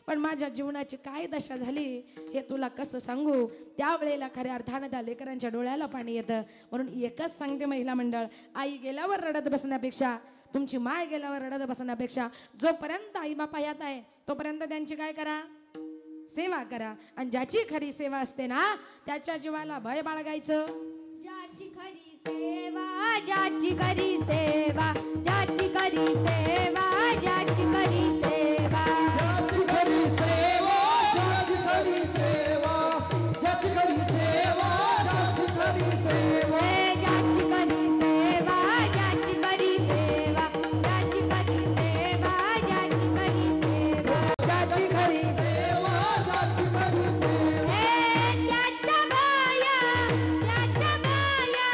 पण माझ्या जीवनाची काय दशा झाली हे तुला कसं सांगू. त्यावेळेला खऱ्या अर्थानं त्या लेकरांच्या डोळ्याला पाणी येतं. म्हणून एकच सांगते महिला मंडळ, आई गेल्यावर रडत बसण्यापेक्षा, तुमची माय गेल्यावर रडत बसण्यापेक्षा जोपर्यंत आई बापा यात आहे तोपर्यंत त्यांची काय करा, सेवा करा. आणि ज्याची खरी सेवा असते ना त्याच्या जीवाला भय बाळगायचं. ज्याची खरी सेवा, ज्याची खरी सेवा, ज्याची खरी सेवा, ज्याची खरी सेवा, ज्याची खरी सेवा, ज्याची खरी सेवा, ज्याची खरी सेवा, ज्याची खरी सेवा, ज्याची खरी सेवा, ज्याची खरी सेवा, ज्याची खरी सेवा, ज्याची खरी सेवा, ज्याची खरी सेवा, ज्याची खरी सेवा. त्याच्या माया, त्याच्या माया,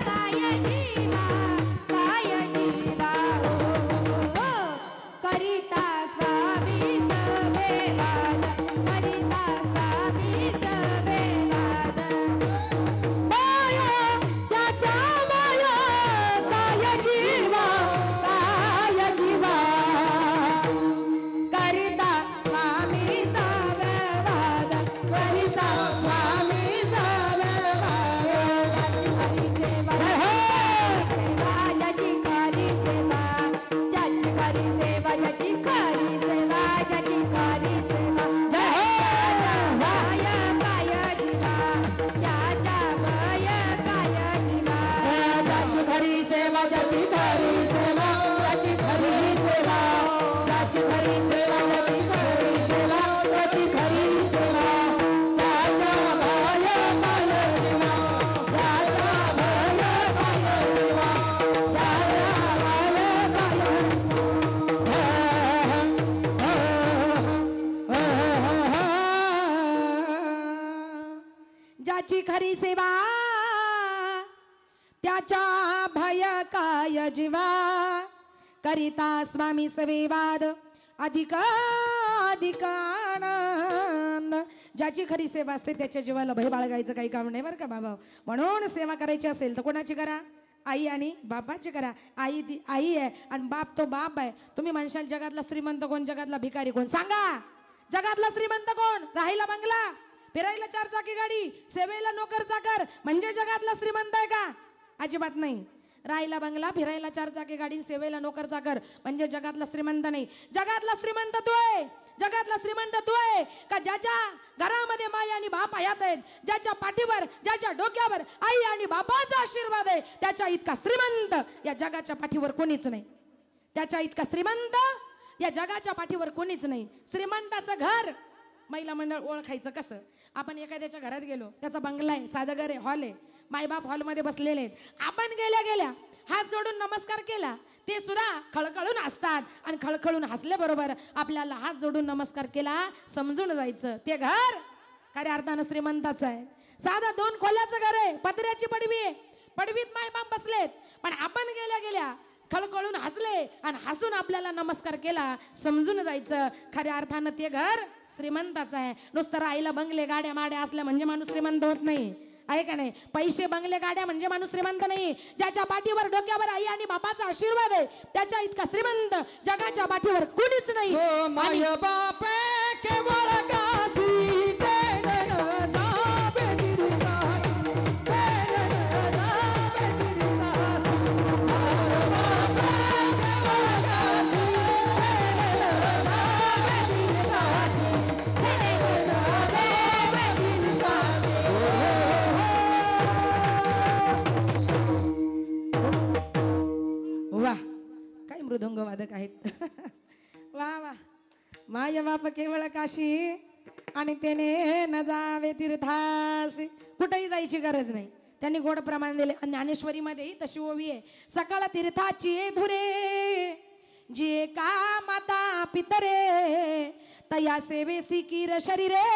काय जीवा, काय जीवा, हो, हो, हो. करिता स्वामी सेवेवाद, करिता स्वामी सेवेवाद. माया त्याच्या माया काय जीवा, काय जीवा करिता स्वामी सावेवाद, करिता स्वामी सावेवाद. ज्याची खरी सेवा, ज्याची खरी सेवा, ज्याची खरी सेवा, ज्याची खरी सेवा, ज्याच्या भय काय जीवा, ज्याच्या भय काय जीवा, ज्याची खरी सेवा, ज्याची खरी सेवा, ज्याची खरी सेवा, ज्याची खरी सेवा, ज्याची खरी सेवा, ज्याची खरी सेवा, त्याच्या भय काय जीवा, त्याच्या भय काय जीवा, त्याच्या भय काय. ज्याची खरी सेवा त्याच्या भय काय जीवा, करिता स्वामी सेवेवाद अधिक अधिक आनंद. ज्याची खरी सेवा असते त्याच्या जीवाला भय बाळगायचं काही काम नाही बरं का बाबा. म्हणून सेवा करायची असेल तर कोणाची करा, आई आणि बापाची करा. आई ती आई आहे आणि बाप तो बाप आहे. तुम्ही म्हणशाल जगातला श्रीमंत कोण, जगातला भिकारी कोण, सांगा. जगातला श्रीमंत कोण, राहायला बंगला, फिरायला 4 चाकी गाडी, सेवेला नोकर चाकर म्हणजे जगातला श्रीमंत आहे का? अजिबात नाही. राहायला बंगला, फिरायला 4 चाकी गाडी, सेवेला नोकर चाकर म्हणजे जगातला श्रीमंत नाही. जगातला श्रीमंत तो आहे, जगातला श्रीमंत तो आहे का ज्याच्या घरामध्ये माई आणि बाप हयात आहेत, ज्याच्या पाठीवर ज्याच्या डोक्यावर आई आणि बापाचा आशीर्वाद आहे. त्याच्या इतका श्रीमंत या जगाच्या पाठीवर कोणीच नाही. त्याच्या इतका श्रीमंत या जगाच्या पाठीवर कोणीच नाही. श्रीमंताचं घर महिला मंडळ ओळखायचं कसं? आपण एखाद्याच्या घरात गेलो, त्याचा बंगला आहे, साधं घर आहे, हॉल आहे, मायबाप हॉलमध्ये बसलेले आहेत. आपण गेल्या गेल्या हात जोडून नमस्कार केला, ते सुद्धा खळखळून हसतात आणि खळखळून हसल्याबरोबर आपल्याला हात जोडून नमस्कार केला समजून जायचं ते घर खऱ्या अर्थानं श्रीमंताचं आहे. साधा 2 खोल्याचं घर आहे, पत्र्याची पडवी आहे, पडवीत मायबाप बसलेत, पण आपण गेल्या गेल्या खळखळून हसले आणि हसून आपल्याला नमस्कार केला समजून जायचं खऱ्या अर्थानं ते घर श्रीमंताचं आहे. नुसतं राहिला बंगले गाड्या माड्या असल्या म्हणजे माणूस श्रीमंत होत नाही, आहे का नाही? पैसे बंगले गाड्या म्हणजे माणूस श्रीमंत नाही. ज्याच्या पाठीवर डोक्यावर आई आणि बापाचा आशीर्वाद आहे त्याच्या इतका श्रीमंत जगाच्या पाठीवर कोणीच नाही. माय बापे केवळ काशी तेरे जाबे दिलदासी, तेरे जाबे दिलदासी. वा काय मृदंग वादक आहेत. वा वा. माय बाप केवळ काशी आणि त्याने न जावे तीर्थासी. कुठेही जायची गरज नाही, त्यांनी गोड प्रमाण दिले. आणि ज्ञानेश्वरीमध्येही तशी ओवी आहे, सकळ तीर्थाची धुरे जे का माता पितरे तया सेवेसी कीर शरीरे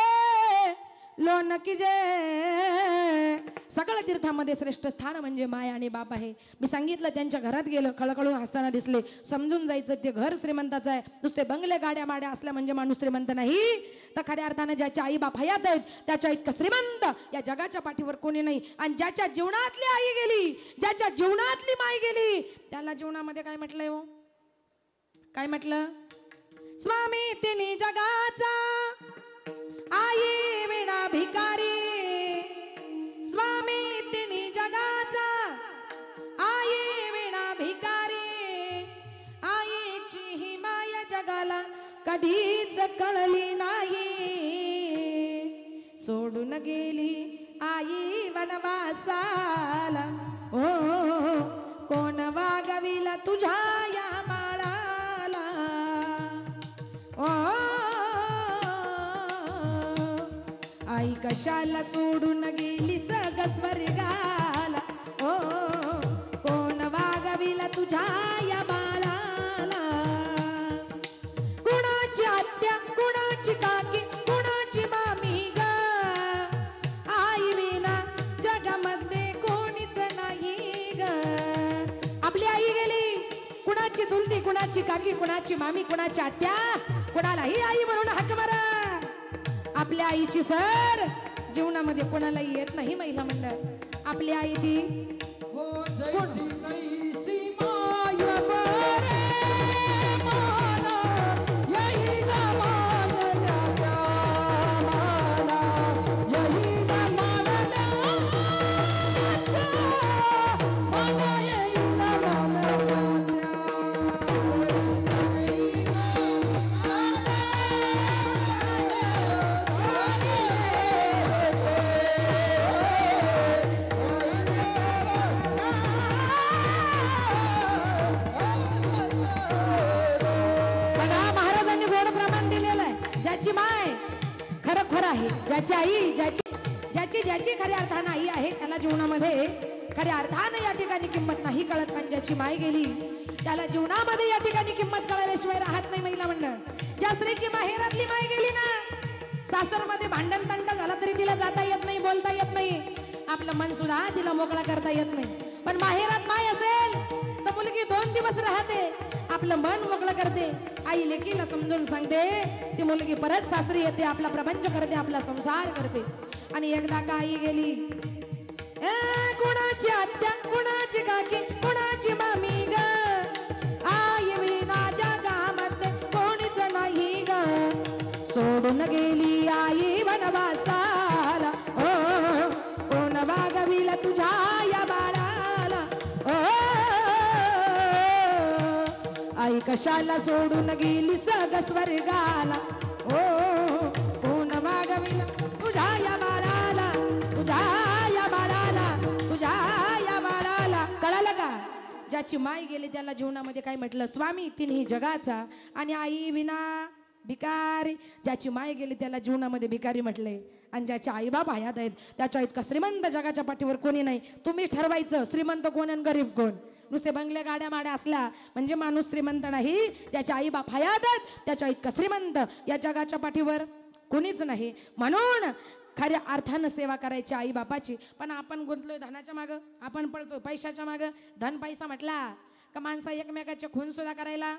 लोन की जय. सगळ्या तीर्थामध्ये श्रेष्ठ स्थान म्हणजे माय आणि बाप आहे. मी सांगितलं त्यांच्या घरात गेलं, खळखळून हसताना दिसले, समजून जायचं ते घर श्रीमंताचं आहे. नुसते बंगले गाड्या माड्या असल्या म्हणजे माणूस श्रीमंत नाही. तर खऱ्या अर्थानं ज्याच्या आई बाप हयात आहेत त्याच्या इतकं श्रीमंत या जगाच्या पाठीवर कोणी नाही. आणि ज्याच्या जीवनातली आई गेली, ज्याच्या जीवनातली माय गेली, त्याला जीवनामध्ये काय म्हटलंय हो? काय म्हटलं? स्वामी तिन्ही जगाचा आई विना भिकारी. स्वामी तिन्ही जगाचा आई विना भिकारी. आईची ही माया जगाला कधीच कळली नाही. सोडून गेली आई वनवासाला, ओ कोण वागविला तुझ्या या बाळाला. ओ आई कशाला सोडून गेली सग स्वर्गाला. ओ कोण वागविला तुझ्या या बाळाला. कुणाची आत्या, कुणाची काकी, कुणाची मामी ग. आई विना जगामध्ये कोणीच नाही ग. आपली आई गेली, कुणाची चुलती, कुणाची काकी, कुणाची मामी, कुणाची आत्या, कुणालाही आई म्हणून हाक मारा. आपल्या आईची सर जीवनामध्ये कोणालाही येत नाही. महिला मंडळ आपली आई ती हो जैसी तैसी माय बरे माला, यही जमाल राजा माला, यही जमाल राजा माला, यही जमाल राजा. ज्याची माय खरं खरं आहे, ज्याची आई, ज्याची ज्याची खऱ्या अर्थानं आई आहे त्याला जीवनामध्ये खऱ्या अर्थानं या ठिकाणी किंमत नाही कळत. पण ज्याची माय गेली त्याला जीवनामध्ये या ठिकाणी किंमत कळल्याशिवाय राहत नाही. महिला मंडळ ज्या स्त्रीची माहेरातली माय गेली ना, सासरमध्ये भांडण तंटा झाला तरी तिला जाता येत नाही, बोलता येत नाही, आपलं मन सुद्धा तिला मोकळा करता येत नाही. पण माहेरात माय असेल तर मुलगी 2 दिवस राहते, आपलं मन मोकळं करते, आई लेकीला समजून सांगते, ती मुलगी परत सासरी येते, आपला प्रपंच करते, आपला संसार करते. आणि एकदा का आई गेली, कुणाची आत्या, कुणाची काकी, कुणाची मामी ग. आई विना जगामध्ये कोणीच नाही ग. सोडून गेली आई वनवासाला, ओ कोण वागविला तुझ्या या बाळाला. ओ आई कशाला सोडून गेली सग स्वर्गाला ओ कोण मागविला तुझ्या या बाळाला तुझ्या या बाळाला तुझ्या या बाळाला. कळालं का? ज्याची माय गेली त्याला जीवनामध्ये काय म्हटलं? स्वामी तिन्ही जगाचा आणि आई विना भिकारी. ज्याची माय गेली त्याला जीवनामध्ये भिकारी म्हटलंय. आणि ज्याचे आईबाप हयात आहेत त्याच्या इतका श्रीमंत जगाच्या पाठीवर कोणी नाही. तुम्ही ठरवायचं श्रीमंत कोण आणि गरीब कोण. नुसते बंगले गाड्या माड्या असल्या म्हणजे माणूस श्रीमंत नाही. ज्याच्या आईबाप हयात आहेत त्याच्या इतका श्रीमंत या जगाच्या पाठीवर कोणीच नाही. म्हणून खऱ्या अर्थानं सेवा करायची आई बापाची. पण आपण गुंतलोय धनाच्या मागं, आपण पळतो पैशाच्या मागं. धन पैसा म्हटला का माणसा एकमेकाचे खून सुद्धा करायला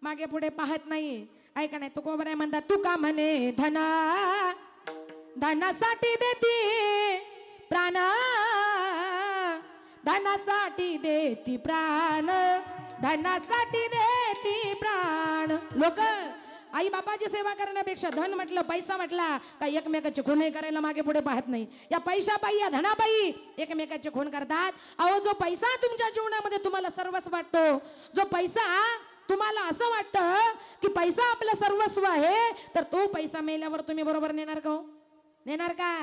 मागे पुढे पाहत नाही. ऐका नाही, तुकोबराय म्हणतात तू का म्हणे धना धनासाठी देती प्राण धनासाठी देती प्राण धनासाठी देती प्राण. लोक आई बापाची सेवा करण्यापेक्षा धन म्हटलं पैसा म्हटला का एकमेकाचे खून करायला मागे पुढे पाहत नाही. या पैशापायी या धनापायी एकमेकाचे खून करतात. अहो जो पैसा तुमच्या जीवनामध्ये तुम्हाला सर्वस्व वाटतो, जो पैसा तुम्हाला असं वाटतं की पैसा आपलं सर्वस्व आहे, तर तो पैसा मेल्यावर तुम्ही बरोबर नेणार का? नेणार का?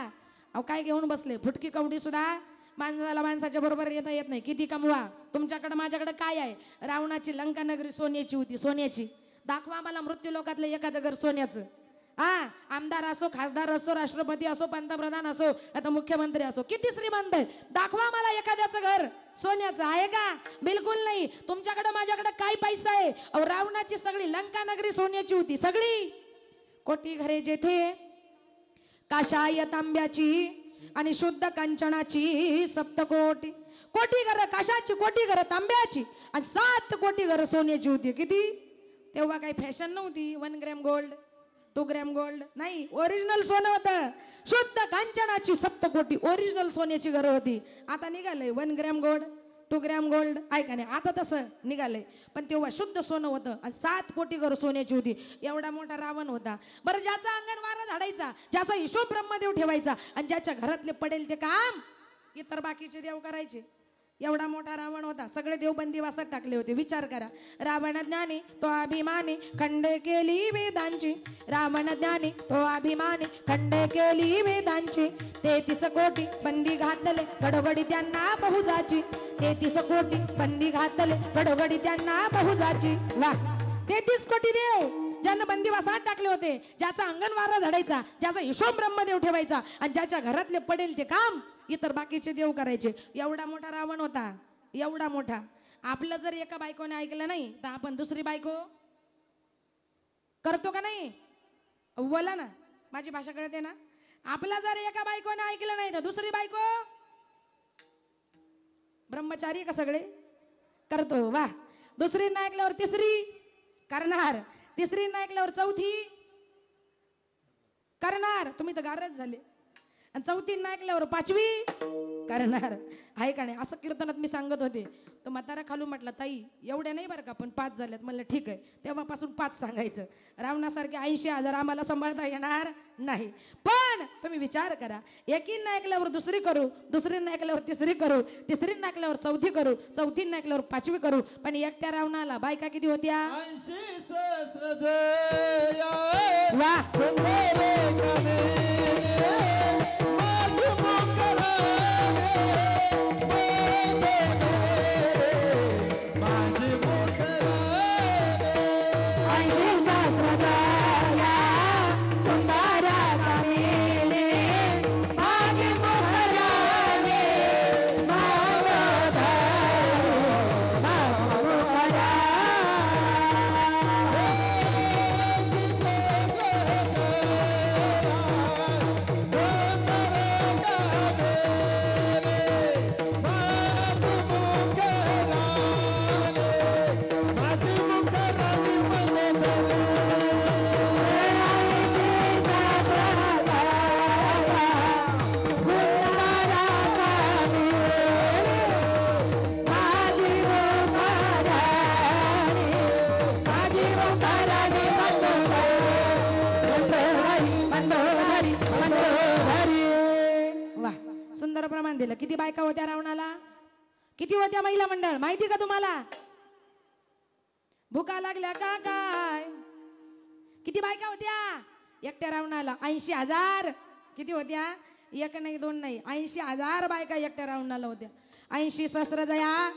अहो काय घेऊन बसले? फुटकी कवडी सुद्धा माणसाला माणसाच्या बरोबर येता येत नाही. किती कमवा. तुमच्याकडे माझ्याकडे काय आहे? रावणाची लंका नगरी सोन्याची होती, सोन्याची. दाखवा मला मृत्यू लोकातलं एखादं घर सोन्याचं. आमदार असो, खासदार असो, राष्ट्रपती असो, पंतप्रधान असो, आता मुख्यमंत्री असो, किती श्रीमंत आहे दाखवा मला एखाद्याचं घर सोन्याचं आहे का? बिलकुल नाही. तुमच्याकडे माझ्याकडे काय पैसा आहे? अहो रावणाची सगळी लंका नगरी सोन्याची होती, सगळी. कोटी घरे जेथे काशाय तांब्याची आणि शुद्ध कंचनाची सप्तकोटी. कोटी घरं काशाची, कोटी घरं तांब्याची आणि 7 कोटी घरं सोन्याची होती. किती? तेव्हा काही फॅशन नव्हती. 1 ग्रॅम गोल्ड, 2 ग्रॅम गोल्ड नाही, ओरिजिनल सोनं होतं. शुद्ध कांचनाची सप्तकोटी ओरिजिनल सोन्याची घरं होती. आता निघालंय 1 ग्रॅम गोल्ड, 2 ग्रॅम गोल्ड. ऐका नाही, आता तसं निघालंय. पण तेव्हा शुद्ध सोनं होतं आणि 7 कोटी घरं सोन्याची होती. एवढा मोठा रावण होता. बरं, ज्याचा अंगण वारा झाडायचा, ज्याचा हिशोब ब्रह्मदेव ठेवायचा आणि ज्याच्या घरातले पडेल ते काम इतर बाकीचे देव करायचे, एवढा मोठा रावण होता. सगळे देव बंदिवासात टाकले होते. विचार करा. रावण ज्ञानी तो अभिमानी खंडे केली वेदांची. रावण ज्ञानी तो अभिमानी खंडे केली वेदांची. 33 कोटी बंदी घातले घडोघडी त्यांना बहुजाची. 33 कोटी बंदी घातले घडोघडी त्यांना बहुजाची. वा, 33 कोटी देव ज्यांना बंदिवासात टाकले होते, ज्याचा अंगण वारा झाडायचा, ज्याचा हिशोब ब्रह्मदेव ठेवायचा आणि ज्याच्या घरातले पडेल ते काम इतर बाकीचे देव करायचे. एवढा मोठा रावण होता, एवढा मोठा. आपलं जर एका बायकोने ऐकलं नाही तर आपण दुसरी बायको करतो का नाही? बोला ना, माझी भाषा कळते ना. आपला जर एका बायकोने ऐकलं नाही तर दुसरी बायको ब्रह्मचारी का सगळे करतो. वा, दुसरी नाही ऐकल्यावर तिसरी करणार, तिसरी नाही ऐकल्यावर चौथी करणार. तुम्ही तर गारच झाले. आणि चौथी नाही ऐकल्यावर 5वी करणार. आहे का नाही? असं कीर्तनात मी सांगत होते. तर म्हातारा खालून म्हटलं, ताई एवढ्या नाही बरं का, पण 5 झाल्यात. म्हणलं ठीक आहे. तेव्हापासून 5 सांगायचं. रावणासारखे 80,000 आम्हाला सांभाळता येणार नाही. पण तुम्ही विचार करा, एकी नाही ऐकल्यावर दुसरी करू, दुसरी नाही ऐकल्यावर तिसरी करू, तिसरी नाही ऐकल्यावर चौथी करू, चौथी नाही ऐकल्यावर 5वी करू. पण एकट्या रावणाला बायका किती होत्या? 80 सहस्रजया वा, प्रमाण दिलं. किती बायका होत्या रावणाला? किती होत्या महिला मंडळ माहिती का तुम्हाला? भुका लागल्या का काय? किती बायका होत्या एकट्या रावणाला? 80,000. किती होत्या? एक नाही दोन नाही, 80,000 बायका एकट्या रावणाला होत्या. 80 सहस्र जया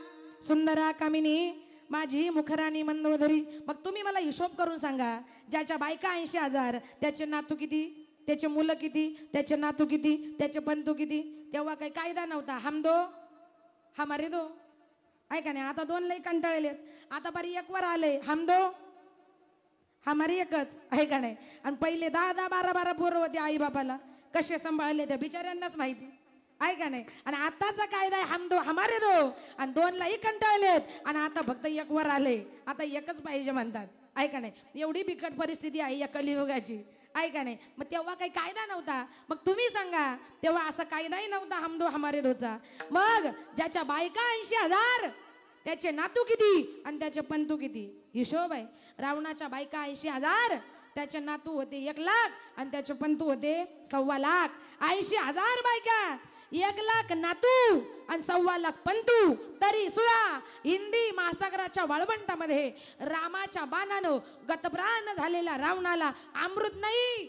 सुंदरा कामिनी माझी मुखराणी मंदोदरी. मग तुम्ही मला हिशोब करून सांगा, ज्याच्या बायका 80,000 त्याचे नातू किती, त्याचे मुलं किती, त्याचे नातू किती, त्याचे पंतू किती? तेव्हा काही कायदा नव्हता. हम दो हमारे दो, ऐका नाही. आता दोन लई कंटाळलेत, आता बारी एक वर आले. हम दो हमारी एकच, आहे का नाही. आणि पहिले 10-10 12-12 पोरं होते आई बापाला, कसे सांभाळले त्या बिचाऱ्यांनाच माहिती, आहे का नाही. आणि आताचा कायदा आहे हम दो हमारे दो, आणि दोनलाही कंटाळलेत आणि आता फक्त एक वर आले, आता एकच पाहिजे म्हणतात, आहे का नाही. एवढी बिकट परिस्थिती आहे या कलियुगाची, आहे का नाही. मग तेव्हा काही कायदा नव्हता. मग तुम्ही सांगा, तेव्हा असा कायदाही नव्हता हम दो हमारे दोचा. मग ज्याच्या बायका 80,000 त्याचे नातू किती आणि त्याचे पंतू किती? हिशोब आहे. रावणाच्या बायका 80,000, त्याचे नातू होते 1,00,000 आणि त्याचे पंतू होते 1,25,000. 80,000 बायका, 1,00,000 नातू आणि 1,25,000 पंतू, तरी सुद्धा हिंदी महासागराच्या वाळवंटामध्ये रामाच्या बाणानं गतप्राण झालेल्या रावणाला अमृत नाही,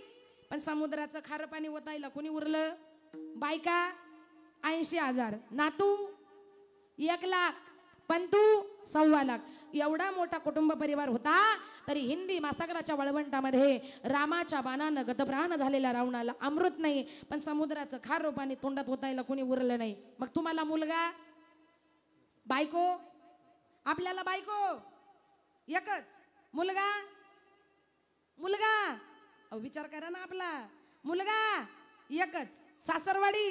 पण समुद्राचं खारं पाणी ओतायला कोणी उरलं? बायका 80,000, नातू 1,00,000, पंतू 1,25,000. एवढा मोठा कुटुंब परिवार होता, तरी हिंदी महासागराच्या वळवंटामध्ये रामाच्या बाणानं गतप्राण झालेल्या रावणाला अमृत नाही, पण समुद्राचं खारं पाणी तोंडात ओतायला कोणी उरलं नाही. मग तुम्हाला मुलगा बायको, आपल्याला बायको एकच, मुलगा मुलगा अहो विचार करा ना, आपला मुलगा एकच, सासरवाडी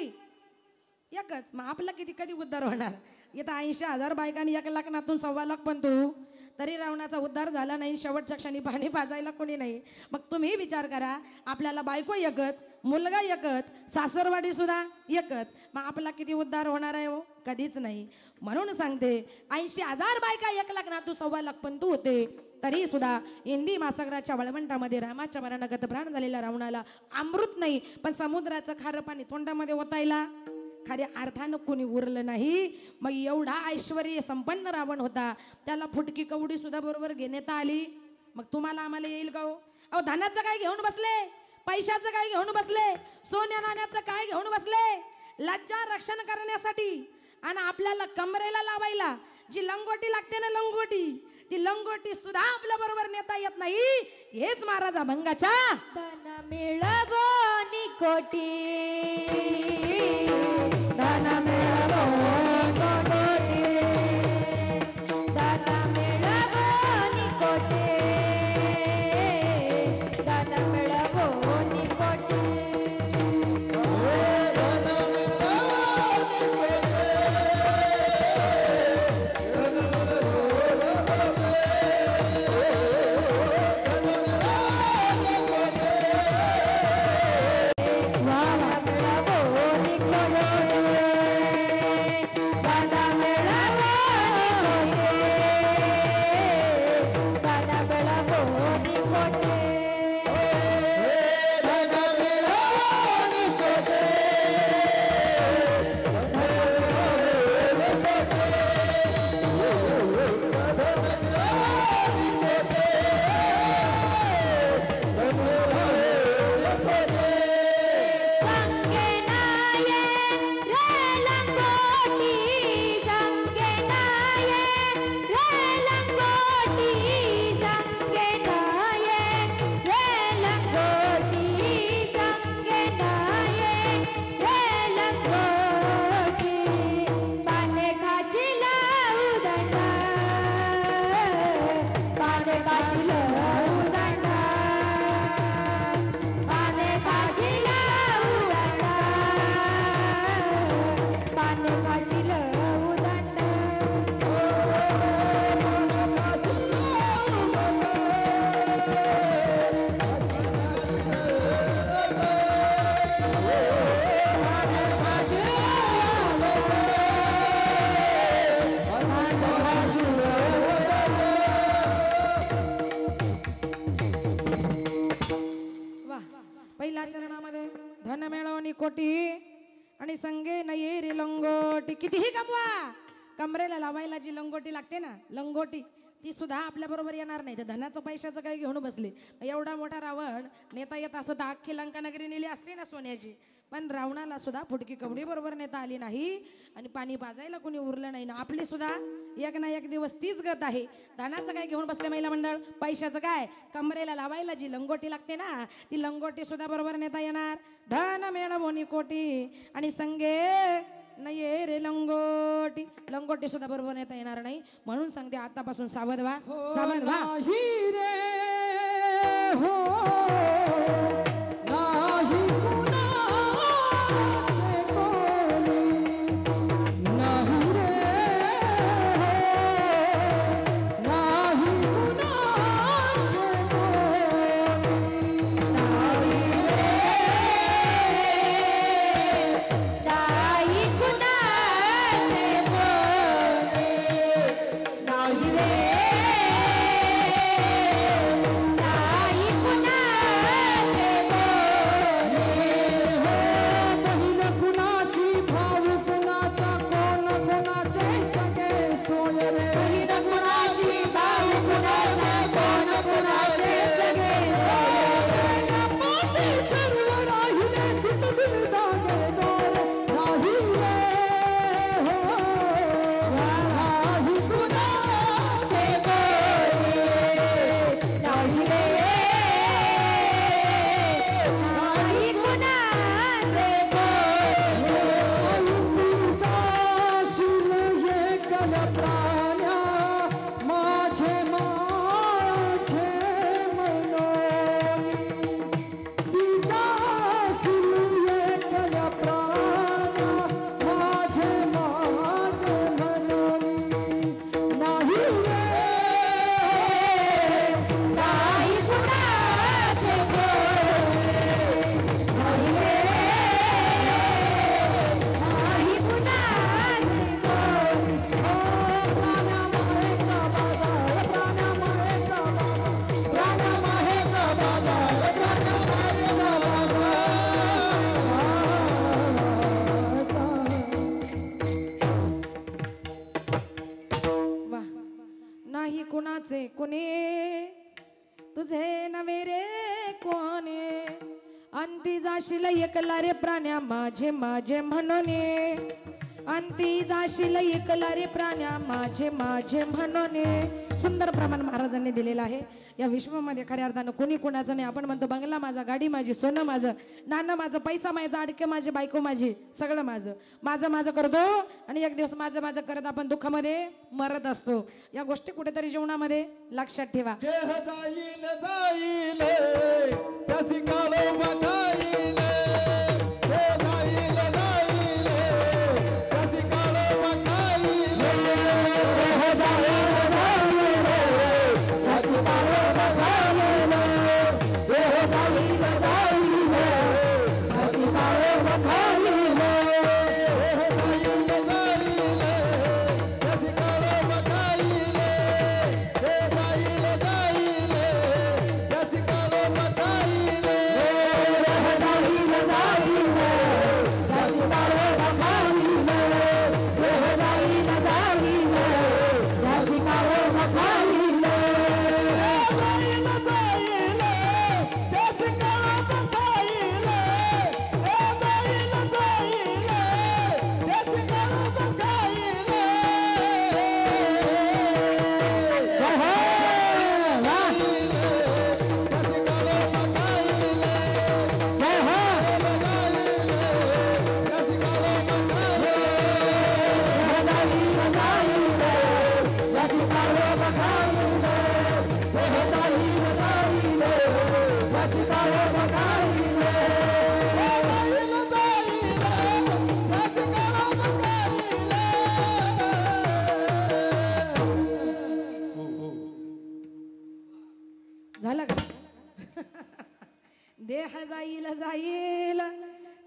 एकच. मग आपला किती कधी उद्धार होणार? येतं 80,000 बायकांनी 1,00,000 नातून 1,25,000 पंतू, तरी रावणाचा उद्धार झाला नाही. शेवटच्या क्षणी पाणी पाजायला कोणी नाही. मग तुम्ही विचार करा, आपल्याला बायको एकच, मुलगा एकच, सासरवाडी सुद्धा एकच, मग आपला किती उद्धार होणार आहे? हो कधीच नाही. म्हणून सांगते, 80,000 बायका 1,00,000 नातू 1,25,000 पंतू होते, तरी सुद्धा हिंदी महासागराच्या वळवंटामध्ये रामाच्या मनानं गतप्राण झालेल्या रावणाला अमृत नाही, पण समुद्राचं खारं पाणी तोंडामध्ये ओतायला खऱ्या अर्थानं कोणी उरलं नाही. मग एवढा ऐश्वर्य संपन्न रावण होता, त्याला फुटकी कवडी सुद्धा बरोबर घेण्यात आली. मग तुम्हाला आम्हाला येईल का? अहो धनाचं काय घेऊन बसले, पैशाचं काय घेऊन बसले, सोन्या नाण्याचं काय घेऊन बसले? लज्जा रक्षण करण्यासाठी आणि आपल्याला कमरेला लावायला जी लंगोटी लागते ना, लंगोटी, ती लंगोटी सुद्धा आपल्या बरोबर नेता येत नाही. हेच महाराज अभंगाच्या धन मिळवो निकोटी, धन मिळवो निकोटी, धन मिळवो निकोटी, धन मिळवो निकोटी. आणि संगे नये रे लंगोटी. कितीही कमवा, कमरेला लावायला जी लंगोटी लागते ना, लंगोटी ती सुद्धा आपल्या बरोबर येणार नाही. तर धनाचं पैशाचं काही घेऊन बसले. एवढा मोठा रावण नेता येत असं तर अख्खी लंका नगरी नेली असते ना सोन्याची. पण रावणाला सुद्धा फुटकी कवडी बरोबर नेता आली नाही आणि पाणी पाजायला कोणी उरलं नाही ना. आपली सुद्धा एक ना एक दिवस तीच गत आहे. धनाचं काय घेऊन बसले महिला मंडळ, पैशाचं काय, कमरेला लावायला जी लंगोटी लागते ना ती लंगोटी सुद्धा बरोबर नेता येणार. धन मिळवणी कोटी आणि संगे नाही रे लंगोटी, लंगोटी सुद्धा बरोबर नेता येणार नाही. म्हणून सांगते आतापासून सावध व्हा, सावध व्हा. नाही रे हो नाही कुणाचे कोणी, नाही रे हो नाही कुणाचे कोणी. नाही कुणाचे कोणी, नाही रे नाही कुणाचे कोणी. बहीण कुणाची भाऊ कुणाचा कोण कोणाचे सगळे सोय रे. बहीण कुणाची भाऊ कुणाचा कोण कुणाचे सगळे पाठी सर्व राहिले तुझ दिल दागे दोर. नाही रे हो नाही कुणाचे कोणी, नाही रे नाही कुणाचे कोणी. साशील एकल प्राण्या माझे माझे मनोनी. साशील एकल प्राण्या माझे माझे मनोनी. नाही रे नाही कुणाचे कोणी, नाही रे नाही कुणाचे कोणी. वा. नाही कुणाचे कोणी तुझे नवे रे कोणी, अंती जाशील एकला रे प्राण्या माझे माझे म्हणून. अंती जाशील एकला रे प्राण्या माझे माझे म्हणून. सुंदर प्रमाण महाराजांनी दिलेलं आहे. या विश्वामध्ये खऱ्या अर्थानं कोणी कुणाचं नाही. आपण म्हणतो बंगला माझा, गाडी माझी, सोनं माझं, नाणं माझं, पैसा माझा, अडके माझे, बायको माझी, सगळं माझं. माझं माझं करतो आणि एक दिवस माझं माझं करत आपण दुःखामध्ये मरत असतो. या गोष्टी कुठेतरी जीवनामध्ये लक्षात ठेवा. देह जाईल जाईल त्याची काळोबा खाईल. देह जाईल जाईल त्याची काळोबा खाईल. देह जाईल जाईल त्याची काळोबा खाईल. देह जाईल जाईल त्याची काळोबा खाईल. देह जाईल जाईल त्याची काळोबा खाईल. देह जाईल जाईल त्याची काळोबा खाईल. देह जाईल जाईल त्याची काळोबा खाईल. देह जाईल जाईल त्याची काळोबा खाईल. जाईल जाईल त्याची काळोबा खाईल. जाईल जाईल त्याची काळोबा खाईल. जय हो जय हो झालं का? देह जाईल जाईल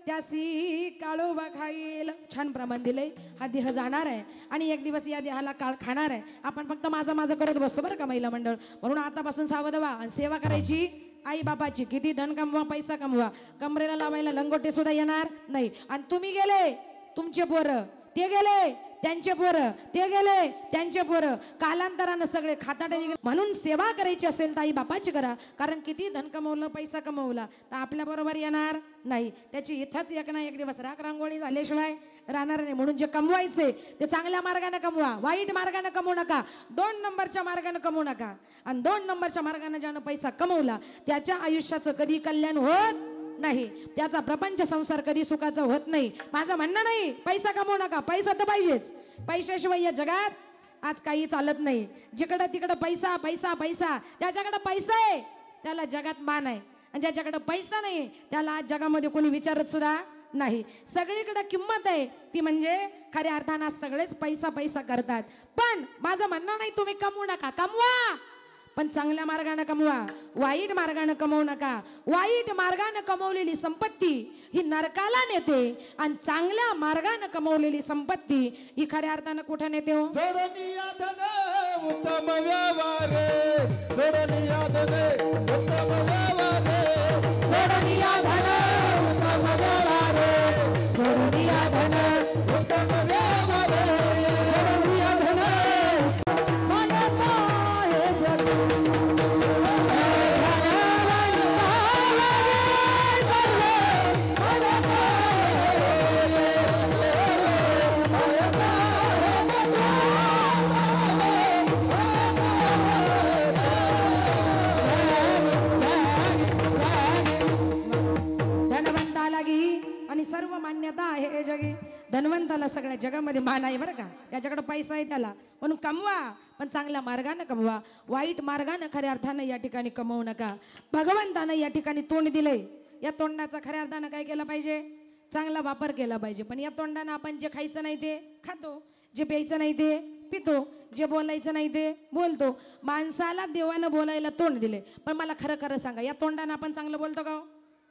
त्यासी काळोबा खाईल. छान प्रमाण दिलंय. हा देह जाणार आहे आणि एक दिवस या देहाला काळ खाणार आहे. आपण फक्त माझं माझं करत बसतो बरं का महिला मंडळ. म्हणून आतापासून सावध व्हा आणि सेवा करायची आई बापाची. किती धन कमवा, पैसा कमवा, कमरेला लावायला लंगोटे सुद्धा येणार नाही. आणि तुम्ही गेले, तुमचे पोरं ते गेले त्यांचे पोरं, ते गेले त्यांचे पोरं, कालांतरानं सगळे खाताडे निघाले. म्हणून सेवा करायची असेल तर आई बापाची करा. कारण किती धन कमवलं, पैसा कमवला तर आपल्या बरोबर येणार नाही. त्याची इथंच एक ना एक दिवस राख रांगोळी झाल्याशिवाय राहणार नाही. म्हणून जे कमवायचे ते चांगल्या मार्गाने कमवा, वाईट मार्गाने कमवू नका, 2 नंबरच्या मार्गाने कमवू नका. आणि 2 नंबरच्या मार्गाने ज्यानं पैसा कमवला त्याच्या आयुष्याचं कधी कल्याण होत नाही, त्याचा प्रपंच संसार कधी सुखाचा होत नाही. माझं म्हणणं नाही पैसा कमवू नका, पैसा तर पाहिजेच. पैशाशिवाय या जगात आज काही चालत नाही. जिकडं तिकडं पैसा पैसा पैसा, ज्याच्याकडे पैसा आहे त्याला जगात मान आहे, आणि ज्याच्याकडे पैसा नाही त्याला आज जगामध्ये कोणी विचारत सुद्धा नाही. सगळीकडे किंमत आहे ती म्हणजे खऱ्या अर्थानं सगळेच पैसा पैसा करतात. पण माझं म्हणणं नाही तुम्ही कमवू नका, कमवा पण चांगल्या मार्गाने कमवा, वाईट मार्गाने कमवू नका. वाईट मार्गाने कमवलेली संपत्ती ही नरकाला नेते, आणि चांगल्या मार्गाने कमवलेली संपत्ती ही खऱ्या अर्थानं कुठे नेते हो? जोडनिया धन उत्तम व्यवहार, जोडनिया धन उत्तम व्यवहार, जोडनिया धन उत्तम व्यवहार, जोडनिया धन उत्तम व्यवहार, जोडनिया धन मानता हे जग. आणि सर्व मान्यता आहे हे जगी. धनवंताला सगळ्या जगामध्ये मान आहे बरं का, याच्याकडे पैसा आहे त्याला. म्हणून कमवा पण चांगल्या मार्गाने कमवा, वाईट मार्गाने खऱ्या अर्थानं या ठिकाणी कमवू नका. भगवंतानं या ठिकाणी तोंड दिलंय, या तोंडाचा खऱ्या अर्थानं काय केला पाहिजे? चांगला वापर केला पाहिजे. पण या तोंडानं आपण जे खायचं नाही ते खातो, जे प्यायचं नाही ते पितो, जे बोलायचं नाही ते बोलतो. माणसाला देवानं बोलायला तोंड दिले, पण मला खरं खरं सांगा या तोंडानं आपण चांगलं बोलतो का?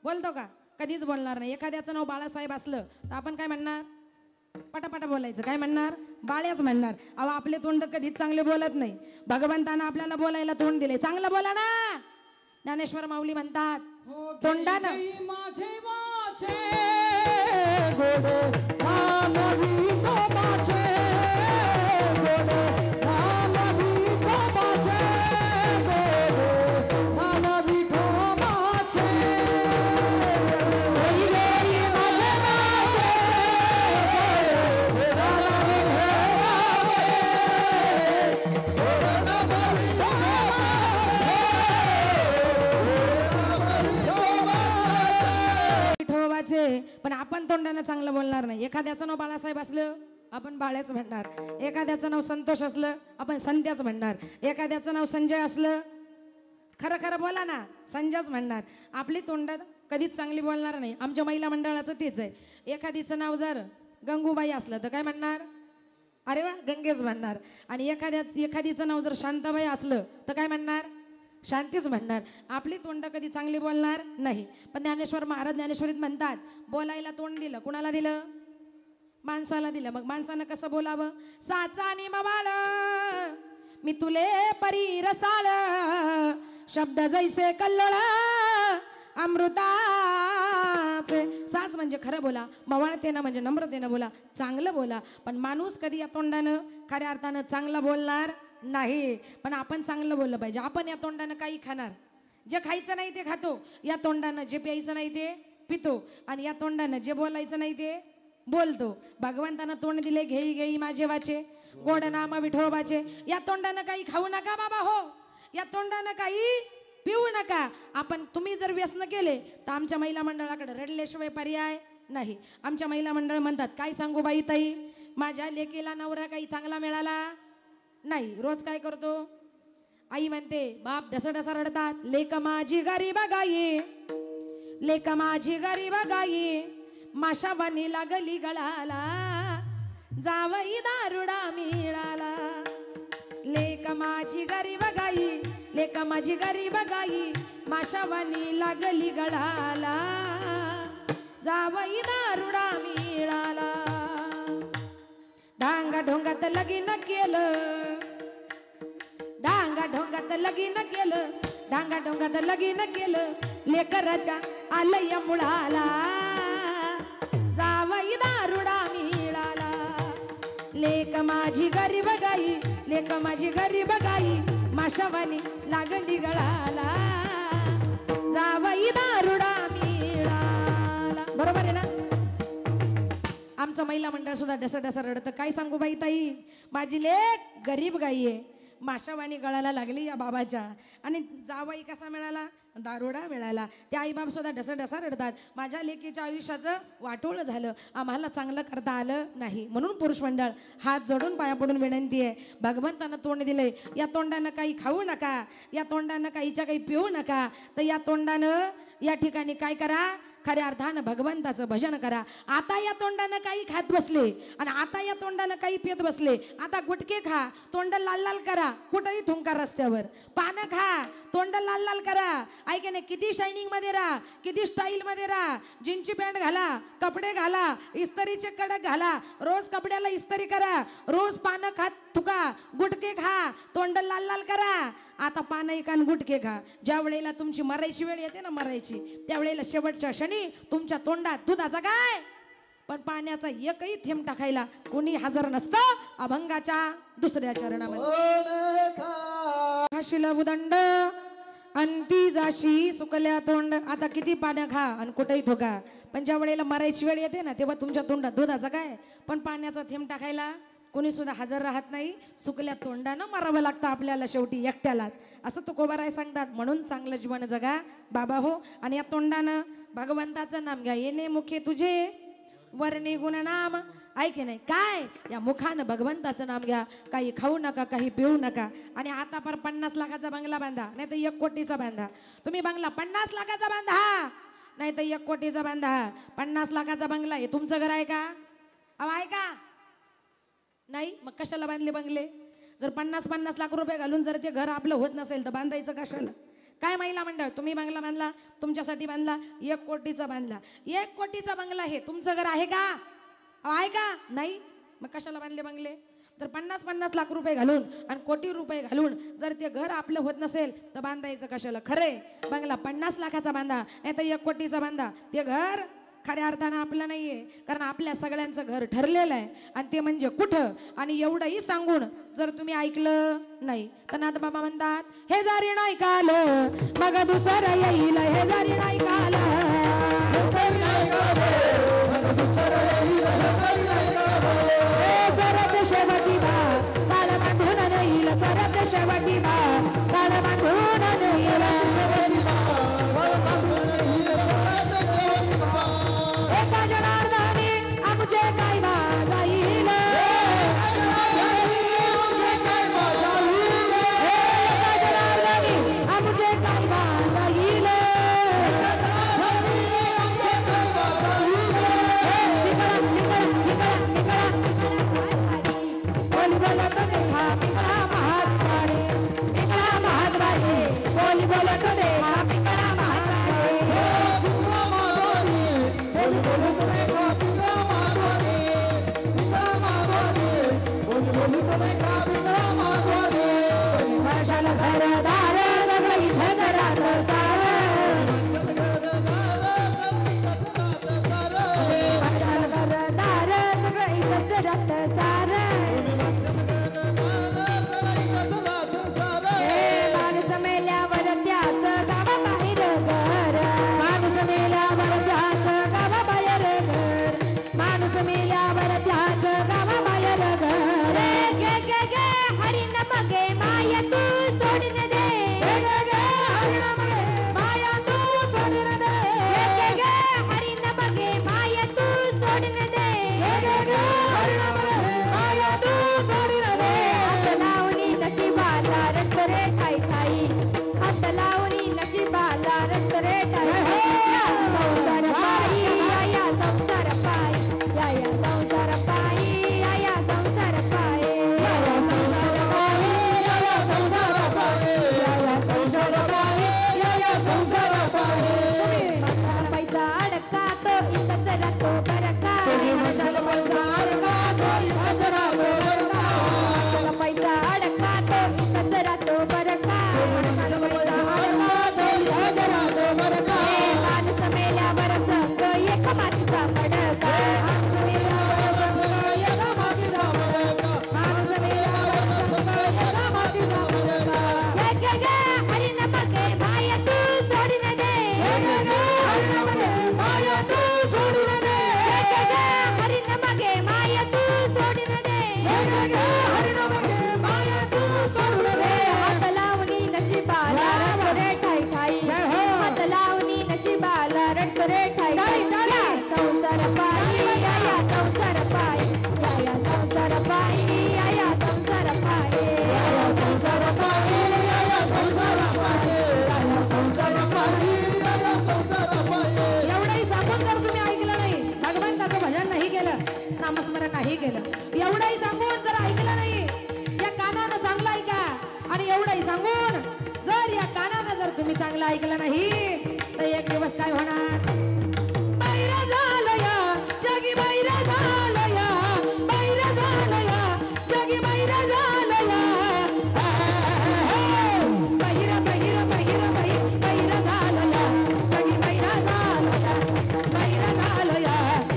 बोलतो का? कधीच बोलणार नाही. एखाद्याचं नाव बाळासाहेब असलं तर आपण काय म्हणणार? पटापटा बोलायचं. काय म्हणणार? बाळ्याच म्हणणार. अहो आपले तोंड कधीच चांगले बोलत नाही. भगवंतानं आपल्याला बोलायला तोंड दिले, चांगलं बोला ना. ज्ञानेश्वर माऊली म्हणतात तोंडानं माझे वाचे गोड रामवी गोमाचे, गोड रामवी गोमाचे, गोड रामवी गोमाचे. पण आपण तोंडानं चांगलं बोलणार नाही. एखाद्याचं नाव बाळासाहेब असलं आपण बाळ्याच म्हणणार, एखाद्याचं नाव संतोष असलं आपण संध्याच म्हणणार, एखाद्याचं नाव संजय असलं खरं खरं बोला ना संजयच म्हणणार. आपली तोंडात कधीच चांगली बोलणार नाही. आमच्या महिला मंडळाचं तेच आहे. एखादीचं नाव जर गंगूबाई असलं तर काय म्हणणार? अरे वा गंगेच म्हणणार. आणि एखादीचं नाव जर शांताबाई असलं तर काय म्हणणार? शांतीच म्हणणार. आपली तोंड कधी चांगली बोलणार नाही. पण ज्ञानेश्वर महाराज ज्ञानेश्वरीत म्हणतात बोलायला तोंड दिलं, कुणाला दिलं? माणसाला दिलं. मग माणसानं कसं बोलावं? साचा आणि मवाळ मी तुले परी रसाळ, शब्द जैसे कल्लोळ अमृताचे. साच म्हणजे खरं बोला, मवाळतेनं म्हणजे नम्रतेनं बोला, चांगलं बोला. पण माणूस कधी या तोंडानं खऱ्या अर्थानं चांगलं बोलणार नाही. पण आपण चांगलं बोललं पाहिजे. आपण या तोंडानं काही खाणार, जे खायचं नाही ते खातो. या तोंडानं जे प्यायचं नाही ते पितो. आणि या तोंडानं जे बोलायचं नाही ते बोलतो. भगवंतानं तोंड दिले घेई घेई माझे वाचे, गोड नाम विठोबाचे. या तोंडानं काही खाऊ नका बाबा हो, या तोंडानं काही पिऊ नका. आपण तुम्ही जर व्यसन केले तर आमच्या महिला मंडळाकडे रडल्याशिवाय पर्याय नाही. आमच्या महिला मंडळ म्हणतात काय सांगू बाई ताई, माझ्या लेकीला नवरा काही चांगला मिळाला नाही. रोज काय करतो? आई म्हणते बाप ढसढसा रडतात, लेक माझी गरीब गाई, लेक माझी गरीब गाई, माशा बनी लागली गळाला, जावई दारुडा मिळाला. लेक माझी गरीब गाई, लेक माझी गरीब गाई, माशा बनी लागली गळाला, जावई दारुडा मिळाला. डांगा ढोंगात लगीन केलं, डांगा ढोंगात लगीन केलं, डांगा ढोंगात लगीन केलं, लेकराच्या आलय मुळाला, जावई दारुडा मिळाला. माझी गरीब गाई, लेक माझी गरीब गाई, माशावानी लागली गळाला, जावई दारुडा मिळाला. बरोबर आहे ना? आमचं महिला मंडळ सुद्धा डसडस रडतं. काय सांगू बाई ताई, माझी लेक गरीब गाई आहे, माशावानी गळाला लागली या बाबाच्या, आणि जावई कसा मिळाला, दारुडा मिळाला. त्या आईबाप सुद्धा डसडसा रडतात. माझ्या लेकीच्या आयुष्याचं वाटोळ झालं, आम्हाला चांगलं करता आलं नाही. म्हणून पुरुष मंडळ हात जोडून पाया पडून विनंती आहे, भगवंतानं तोंड दिलंय, या तोंडानं काही खाऊ नका, या तोंडानं काहीच्या काही पिऊ नका, तर या तोंडानं या ठिकाणी काय करा, खऱ्या अर्थानं भगवंताचं भजन करा. आता या तोंडानं काही खात बसले आणि आता या तोंडानं काही पित बसले, आता गुटके खा, तोंड लाल लाल करा, कुठंही थुंका रस्त्यावर, पानं खा, तोंड लाल लाल करा, ऐका नाही, किती शायनिंग मध्ये राहा, किती स्टाईल मध्ये राहा, जीनची पॅन्ट घाला, कपडे घाला, इस्त्रीचे कडक घाला, रोज कपड्याला इस्त्री करा, रोज पानं खात थुका, गुटके खा, तोंड लाल लाल करा. आता पानं एका गुटके खा, ज्या वेळेला तुमची मरायची वेळ येते ना, मरायची त्यावेळेला शेवटच्या क्षणी तुमच्या तोंडात दुधाचा काय पण पाण्याचा एकही थेंब टाकायला कोणी हजर नसतं. अभंगाच्या दुसऱ्या चरणामध्ये खाशील उदंड अंती जाशी सुकल्या तोंड. आता किती पानं खा आणि कुठेही थोका, पण ज्या वेळेला मरायची वेळ येते ना, तेव्हा तुमच्या तोंडात दुधाचा काय पण पाण्याचा थेंब टाकायला कोणी सुद्धा हजर राहत नाही. सुकल्या तोंडानं मरावं लागतं आपल्याला शेवटी एकट्यालाच, असं तुकोबाराय सांगतात. म्हणून चांगलं जीवन जगा बाबा हो, आणि या तोंडानं भगवंताचं नाम घ्या. येणे मुखे तुझे वर्णी गुण नाम, ऐके नाही काय, या मुखानं भगवंताचं नाम घ्या. काही खाऊ नका, काही पिऊ नका. आणि आता पर 50 लाखाचा बंगला बांधा, नाही तर 1 कोटीचा बांधा. तुम्ही बंगला 50 लाखाचा बांधा, नाही तर 1 कोटीचा बांधा. 50 लाखाचा बंगला हे तुमचं घर आहे का? अहो आहे का? नाही, मग कशाला बांधले बंगले? जर 50-50 लाख रुपये घालून जर ते घर आपलं होत नसेल तर बांधायचं कशाला? काय महिला मंडळ, तुम्ही बंगला बांधला, तुमच्यासाठी बांधला, 1 कोटीचा बांधला. 1 कोटीचा बंगला हे तुमचं घर आहे का? आहे का? नाही, मग कशाला बांधले बंगले? तर 50-50 लाख रुपये घालून आणि कोटी रुपये घालून जर ते घर आपलं होत नसेल तर बांधायचं कशाला? खरे बंगला 50 लाखाचा बांधा, नाही तर 1 कोटीचा बांधा. ते घर खऱ्या अर्थानं आपलं नाहीये, कारण आपल्या सगळ्यांचं घर ठरलेलं आहे, आणि ते म्हणजे कुठं. आणि एवढंही सांगून जर तुम्ही ऐकलं नाही तर नाथ बाबा म्हणतात, हे जरी नाही काल मग दुसरं येईल, हे जरी नाही काल सरत शेवटी बा काळ बांधून येईल, सरत शेवटी बा काळ बांधून येईल. एका जनार्दनी आमचे काय बा जाईल, एका जनार्दनी आमचे काय बा जाईल. बोली बोलत देखा पिंगळा महात्मा रे, पिंगळा महात्मा रे, बोली बोलत देखा पिंगळा महात्मा रे. वर्षाला घरदार सगळं इथं घरात सारं, वर्षाला घरदार सगळं इथं घरात सारं. माणूस मेल्यावर त्याचं गावाबाहेर घर, माणूस मेल्यावर त्याचं गावाबाहेर घर, माणूस मेल्यावर त्याचं गावाबाहेर घर. गे गे गे हरिण बगे माया तू सोडून दे, गे गे गे हरिण बगे माया तू सोडून दे, गे गे गे हरिण बगे माया तू सोडून दे, गे गे गे हरिण बगे माया तू सोडून दे. हात लावणी नशिबाला रक्त रे ठाई ठाई, हात लावणी नशिबाला रक्त रे ठाई ठाई. या संसार पायी, या संसार पायी, या संसार पायी, या संसार पायी, या संसार पायी, या संसार पायी, या संसार पायी. मशाल पैसा अडका तो इथंच राहतो बरं का, मशाल पैसा अडका तो इथंच राहतो बरं का, मशाल पैसा अडका तो इथंच राहतो बरं का, मशाल पैसा अडका तो इथंच राहतो बरं का. माणूस मेल्यावर सगळं एक मातीचा पडका, माणूस मेल्यावर सगळं एक मातीचा पडका, नामस्मरण नाही केलं. एवढंही सांगून जर ऐकलं नाही, या कानानं चांगलं ऐका. आणि एवढंही सांगून जर या कानानं जर तुम्ही चांगलं ऐकलं नाही तर एक दिवस काय होणार? बैरा झालं या जगी, बैरा झालं या, बैरा झालं या जगी, बैरा झालं या. बैरा बैरा बैरा बैरा झालं या जगी, बैरा झालं या, बैरा झालं या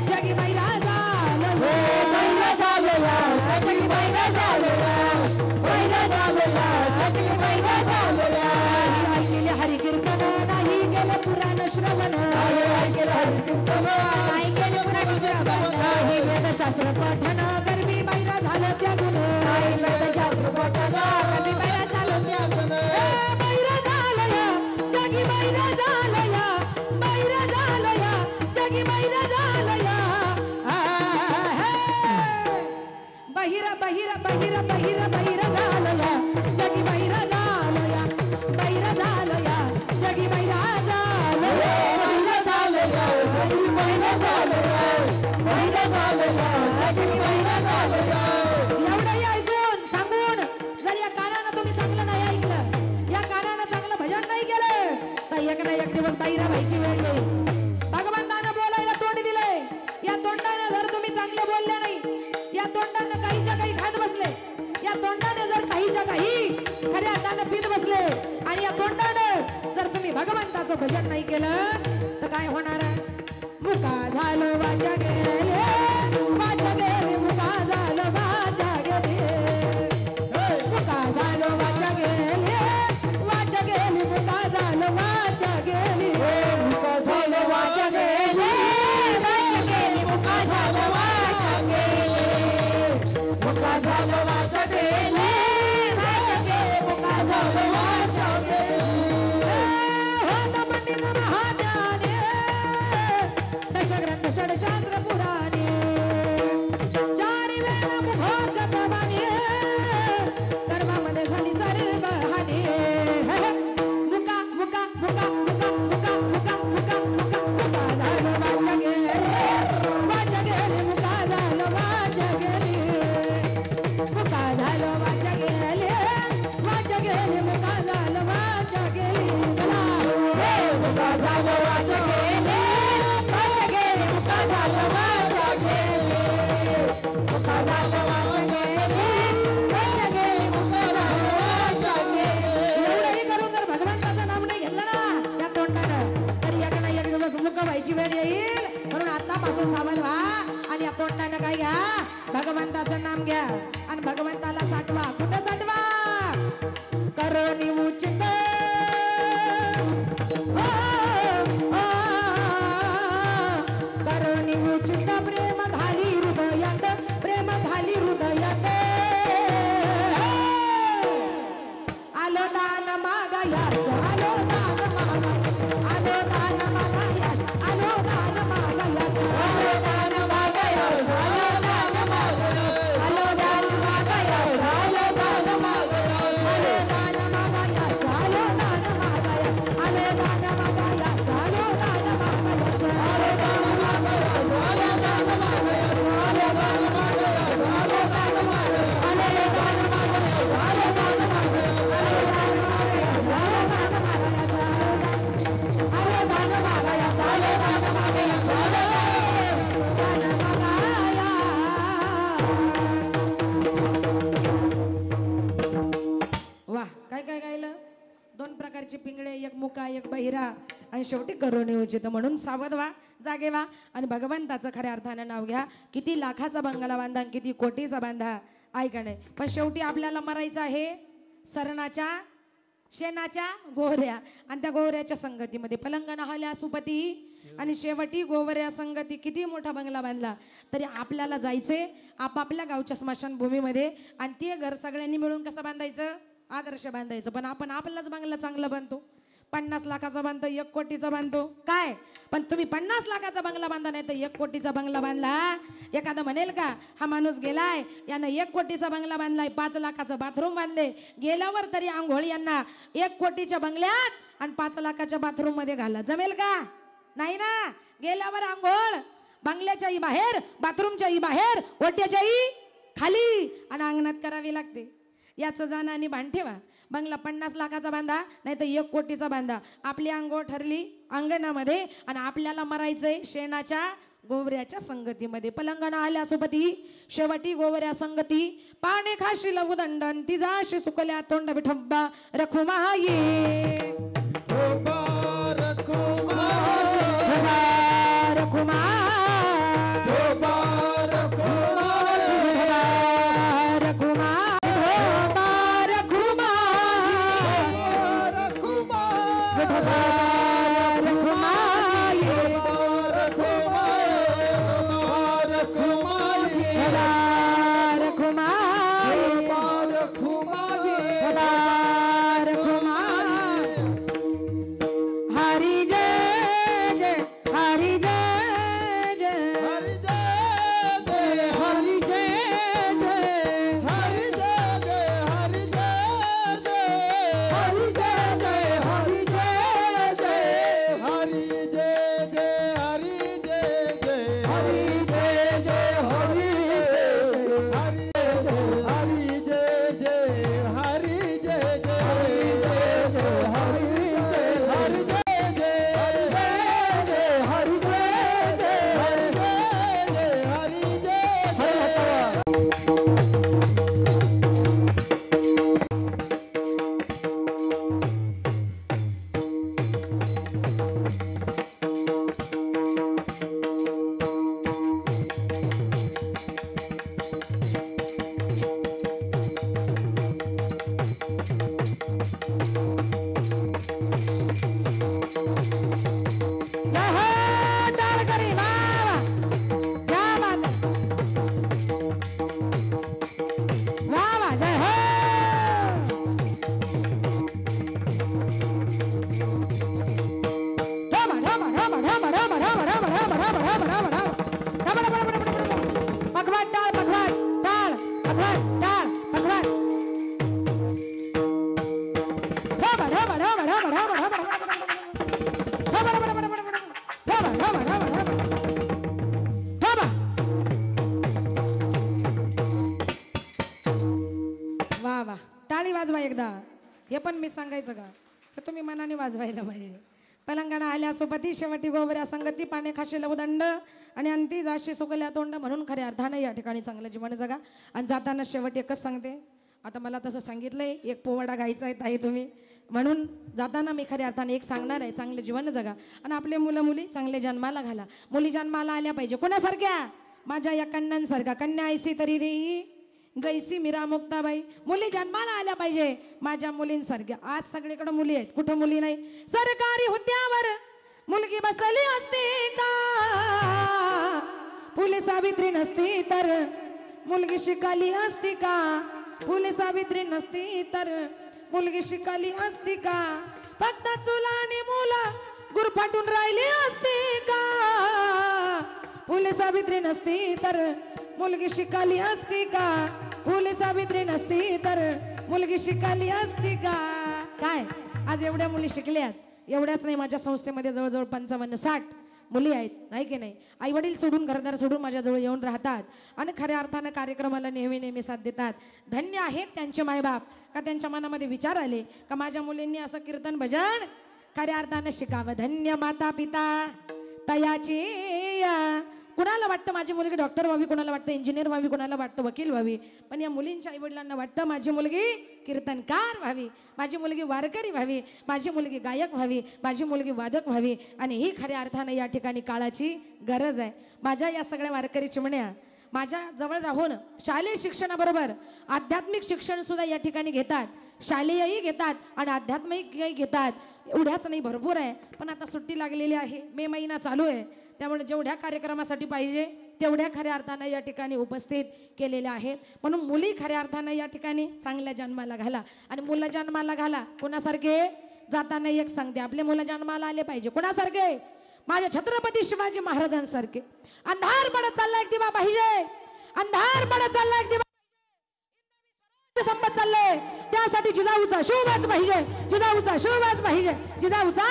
जगी, बैरा झालं या. बैरा झालं या जगी, बैरा झालं या, बैरा झालं या जगी, बैरा झालं या. ऐकले हरी कीर्तन नाही गेलं पुराण श्रवण, ऐकेलं हरिकीर्तन नाही गेलं पुराण श्रवण, नाही वेदशास्त्र पठन गर्वी बैरा झालं त्यागुण. नाही वेदशास्त्र पठन गर्वी बैरा झालं त्यागुण. बैरा झालं या जगी, बैरा झालं या, बैरा झालं या जगी, बैरा झालं या. बहिरा बहिरा बहिरा बहिरा बहिरा झालं या जगी, बैरा झालं या, बैरा झालं या जगी, बैरा झालं या. बैरा झालं या जगी, बैरा झालं या, बैरा झालं या जगी, बैरा झालं या. एवढंही ऐकून सांगून जर या कानानं तुम्ही चांगलं नाही ऐकलं, या कानानं चांगलं भजन नाही केलं तर एक ना एक दिवस बैरा व्हायची वेळ येईल. भगवंतानं बोलायला तोंड दिलंय, या तोंडाने जर तुम्ही चांगलं बोलले नाही, या तोंडानं काहीच्या काही खात बसले, या तोंडाने जर काहीच्या काही खऱ्या अर्थानं पीत बसले, आणि या तोंडानं जर तुम्ही भगवंताचं भजन नाही केलं तर काय होणार? मुका झालं वाचा गेले, वाचा गेले, मुका झालं वाचा गेले, मुका झालं वाचा गेले, वाचा गेले, मुका झालं वाचा गेले. मुका झालं वाचा गेले, वाचा गेले, मुका झालं वाचा गेले, मुका झालं वाचा गेले, वाचा गेले, मुका झालं वाचा गेले. होता पंडित महाज्ञानी, दशग्रंथ षडशास्त्र पुराणे, चारी वेद मुखोद्गत वाणी, कर्मामध्ये झाली सर्व हानी. मुका मुका मुका मुका मुका मुका मुका मुका मुका झालं वाचा गेले, वाचा गेले, मुका झालं वाचा गेले, मुका झालं वाचा गेले, वाचा गेले, मुका झालं वाचा गेले. मुका झालं वाचा गेले, वाचा गेले, मुका झालं वाचा गेले, मुका झालं वाचा गेले, वाचा गेले, मुका झालं वाचा गेले. एवढंही करून जर भगवंताचं नाव नाही घेतलं ना त्या तोंडानं तर एक ना एक दिवस मुक व्हायची वेळ येईल. म्हणून आतापासून सावध व्हा आणि या तोंडानं काय घ्या? भगवंताचं नाम घ्या आणि भगवंताला साठवा. कुठं साठवा? करोनी उचित, करोनी उचित, प्रेम घाली हृदयात, प्रेम घाली हृदयात. आलो दान मागायास, आलो दान मागायास, आलो दान मागायास, आलो दान मागायास, आलो दान मागायास, आलो दान मागायास, आलो दान मागायास, आलो दान मागायास, आलो दान मागायास, आलो दान मागायास, आलो दान मागायास, आलो दान मागायास, आलो दान मागायास, आलो दान मागायास, आलो दान मागायास, आलो दान मागायास, आलो दान मागायास, आलो दान मागायास, वाह, काय काय गायलं? दोन प्रकारचे पिंगळे, एक मुका, एक बहिरा, आणि शेवटी करोने उचित. म्हणून सावध व्हा, जागे व्हा आणि भगवंताचं खऱ्या अर्थानं नाव घ्या. किती लाखाचा बंगला बांधा, किती कोटीचा बांधा, ऐका नाही, पण शेवटी आपल्याला मरायचं आहे सरणाच्या शेणाच्या गोऱ्या, आणि त्या गोऱ्याच्या संगतीमध्ये पलंग नहाल्या सुपती, आणि शेवटी गोवऱ्या संगती. किती मोठा बंगला बांधला तरी आपल्याला जायचे आपापल्या गावच्या स्मशानभूमीमध्ये, आणि ते घर सगळ्यांनी मिळून कसं बांधायचं? आदर्श बांधायचं. पण आपण आपलाच बंगला चांगला बांधतो, 50 लाखाचा बांधतो, 1 कोटीचा बांधतो. काय पण तुम्ही 50 लाखाचा बंगला बांधा नाही तर 1 कोटीचा बंगला बांधला. एखादा म्हणेल का हा माणूस गेलाय, यानं 1 कोटीचा बंगला बांधलाय, 5 लाखाचं बाथरूम बांधले, गेल्यावर तरी आंघोळ यांना 1 कोटीच्या बंगल्यात आणि 5 लाखाच्या बाथरूम मध्ये घाला, जमेल का? नाही ना. गेल्यावर आंघोळ बंगल्याच्याही बाहेर, बाथरूमच्याही बाहेर, ओट्याच्याही खाली आणि अंगणात करावी लागते. याचं जाणं आणि भान ठेवा. बंगला 50 लाखाचा बांधा नाही तर 1 कोटीचा बांधा. आपली अंघोळ ठरली अंगणामध्ये आणि आपल्याला मरायचंय शेणाच्या गोवऱ्याच्या संगतीमध्ये. पलंगणा आल्या सोबती शेवटी गोवऱ्या संगती. पाने खाशी लवू दंडन तिजाशी सुकल्या तोंड विठोबा रखुमाये टाळी वाजवा एकदा. हे पण मी सांगायचं का हे तुम्ही मनाने वाजवायला पाहिजे. पलंगणा आल्या सोबती शेवटी गोवऱ्या संगती पाने खाशी लवदंड आणि अंती जाशी सुकल्या तोंड म्हणून खऱ्या अर्थानं या ठिकाणी चांगलं जीवन जगा. आणि जाताना शेवट एकच सांगते. आता मला तसं सांगितलंय एक पोवाडा गायचा आहे ताई तुम्ही म्हणून जाताना मी खऱ्या अर्थाने एक सांगणार आहे. चांगलं जीवन जगा आणि आपले मुलं मुली चांगले जन्माला घाला. मुली जन्माला आल्या पाहिजे कोणासारख्या माझ्या या कन्यांसारख्या. कन्या ऐसी तरी रे जैसी मीरा मुक्ताबाई. मुली जन्माला आल्या पाहिजे माझ्या मुलींसारख्या. आज सगळीकडे मुली आहेत कुठं मुली नाही. सरकारी हुद्द्यावर मुलगी बसली असती का फुले सावित्री नसती तर मुलगी शिकाली असती का. फुले सावित्री नसती तर मुलगी शिकाली असती का. फक्त चुला आणि मुलं गुरफाटून राहिली असती का. फुले सावित्री नसती तर मुलगी शिकाली असती का. फुले सावित्री नसती तर मुलगी शिकाली असती का. काय आज एवढ्या मुली शिकल्यात. एवढ्याच नाही माझ्या संस्थेमध्ये जवळजवळ 55-60 मुली आहेत नाही की नाही. आई वडील सोडून घरदार सोडून माझ्याजवळ येऊन राहतात आणि खऱ्या अर्थानं कार्यक्रमाला नेहमी नेहमी साथ देतात. धन्य आहेत त्यांचे मायबाप का त्यांच्या मनामध्ये विचार आले का माझ्या मुलींनी असं कीर्तन भजन खऱ्या अर्थानं शिकावं. धन्य माता पिता तयाची. कुणाला वाटतं माझी मुलगी डॉक्टर व्हावी, कुणाला वाटतं इंजिनियर व्हावी, कुणाला वाटतं वकील व्हावी. पण या मुलींच्या आईवडिलांना वाटतं माझी मुलगी कीर्तनकार व्हावी, माझी मुलगी वारकरी व्हावी, माझी मुलगी गायक व्हावी, माझी मुलगी वादक व्हावी. आणि ही खऱ्या अर्थानं या ठिकाणी काळाची गरज आहे. माझ्या या सगळ्या वारकरी चिमण्या माझ्या जवळ राहून शालेय शिक्षणाबरोबर आध्यात्मिक शिक्षण सुद्धा या ठिकाणी घेतात. शालेयही घेतात आणि आध्यात्मिकही घेतात. एवढ्याच नाही भरपूर आहे. पण आता सुट्टी लागलेली आहे, मे महिना चालू आहे, त्यामुळे जेवढ्या कार्यक्रमासाठी पाहिजे तेवढ्या खऱ्या अर्थानं या ठिकाणी उपस्थित केलेल्या आहेत. म्हणून मुली खऱ्या अर्थानं या ठिकाणी चांगल्या जन्माला घाला. आणि मुलं जन्माला घाला कोणासारखे जाताना एक सांगते आपले मुलं जन्माला आले पाहिजे कोणासारखे माझ्या छत्रपती शिवाजी महाराजांसारखे. अंधार पडत चालला एक दिवा पाहिजे. अंधार पडत चालला एक दिवा संपत चाललंय त्यासाठी जिजाऊचा शोभाच पाहिजे. जिजाऊचा शोभाच पाहिजे. जिजाऊचा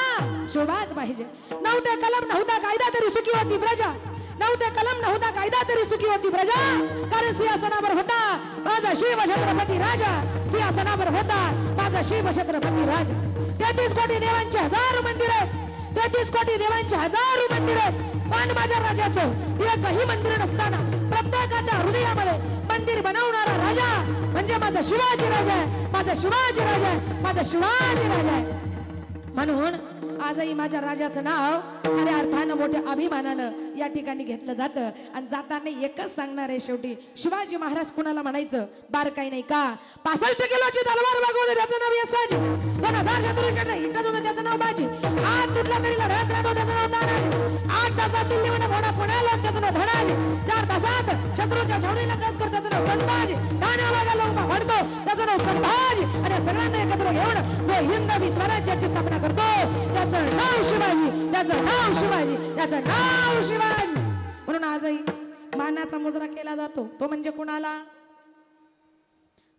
शोभाच पाहिजे. नव्हते कलम नव्हता कायदा तरी सुखी होती प्रजा. नव्हते कलम नव्हता कायदा तरी सुखी होती प्रजा कारण सिंहासनावर होता माझा शिव छत्रपती राजा सिंहासनावर होता माझा शिव छत्रपती राजा 33 कोटी देवांचे हजारो मंदिर आहेत 33 कोटी देवांचे हजारो मंदिर आहेत पण माझ्या राजाचं एकही मंदिर नसताना प्रत्येकाच्या हृदयामध्ये मंदिर बनवणारा राजा म्हणजे माझा शिवाजी राजा आहे माझा शिवाजी राजा आहे माझा शिवाजी राजा आहे म्हणून आजही माझ्या राजाचं नाव खऱ्या अर्थानं मोठ्या अभिमानानं या ठिकाणी घेतलं जातं आणि जाताना एकच सांगणार आहे शेवटी शिवाजी महाराज कुणाला म्हणायचं बारकाई नाही का 65 किलोची तलवार वागवते त्याचं नाव यसाजी 2000 शत्रूकडे हिंडत होतं त्याचं नाव बाजी हात तुटला तरी लढत राहतो त्याचं नाव तानाजी 8 तासात दिल्लीमध्ये घोडा पुण्याला त्याचं नाव धनाजी 4 तासात शत्रूच्या छावणीला क्रस कर त्याचं नाव संताजी ठाण्याला गेला उभा वाढतो त्याचं नाव संताजी आणि सगळ्यांना एकत्र घेऊन जो हिंदवी स्वराज्याची स्थापना करतो त्याचं नाव शिवाजी त्याचं नाव शिवाजी त्याचं नाव शिवाजी म्हणून आजही मानाचा मुजरा केला जातो तो म्हणजे कुणाला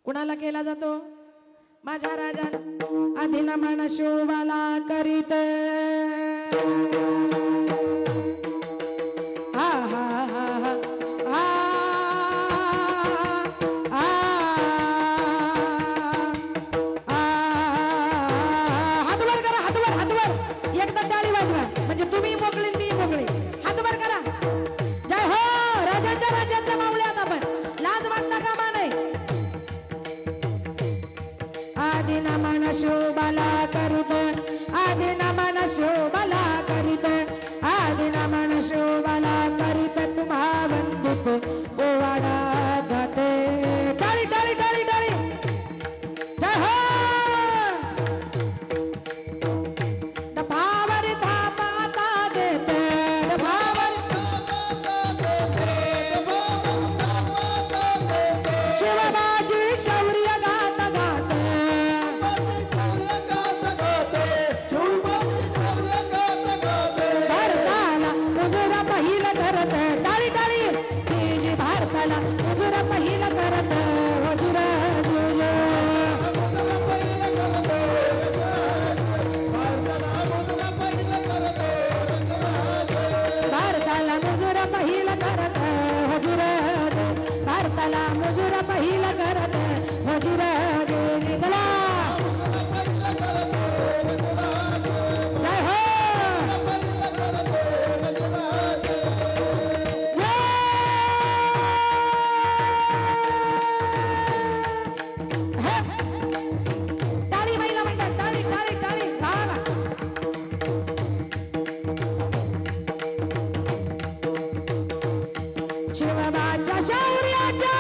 कुणाला केला जातो माझ्या राजाला आधीना मान शोभाला करीत हा हा हा हा म्हणजे तुम्ही मोकळी मी मोकळी हात वर करा जय हो राजांच्या राज्यातल्या मावळ्यात आपण लाज वाटता कामा नाही आधी नमन शोभाला करीत आधी नमन शोभाला करीत आधी नमन शोभाला करीत तुम्हा बंदूक पोवाडा जाते टाळी टाळी टाळी टाळी जय हो पहिला करत हजूर चला जय हो टाळी महिला म्हणतात टाळी टाळी टाळी शिवबाच्या शौर्याच्या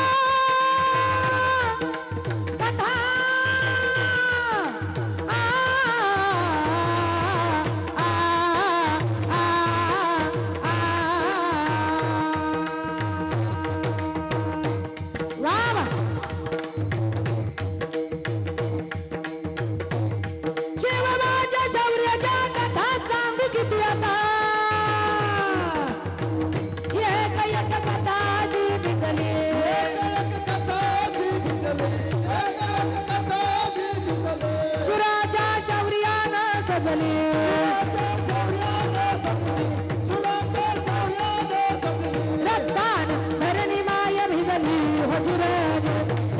रक्तान धरणी माय भिजली हजूर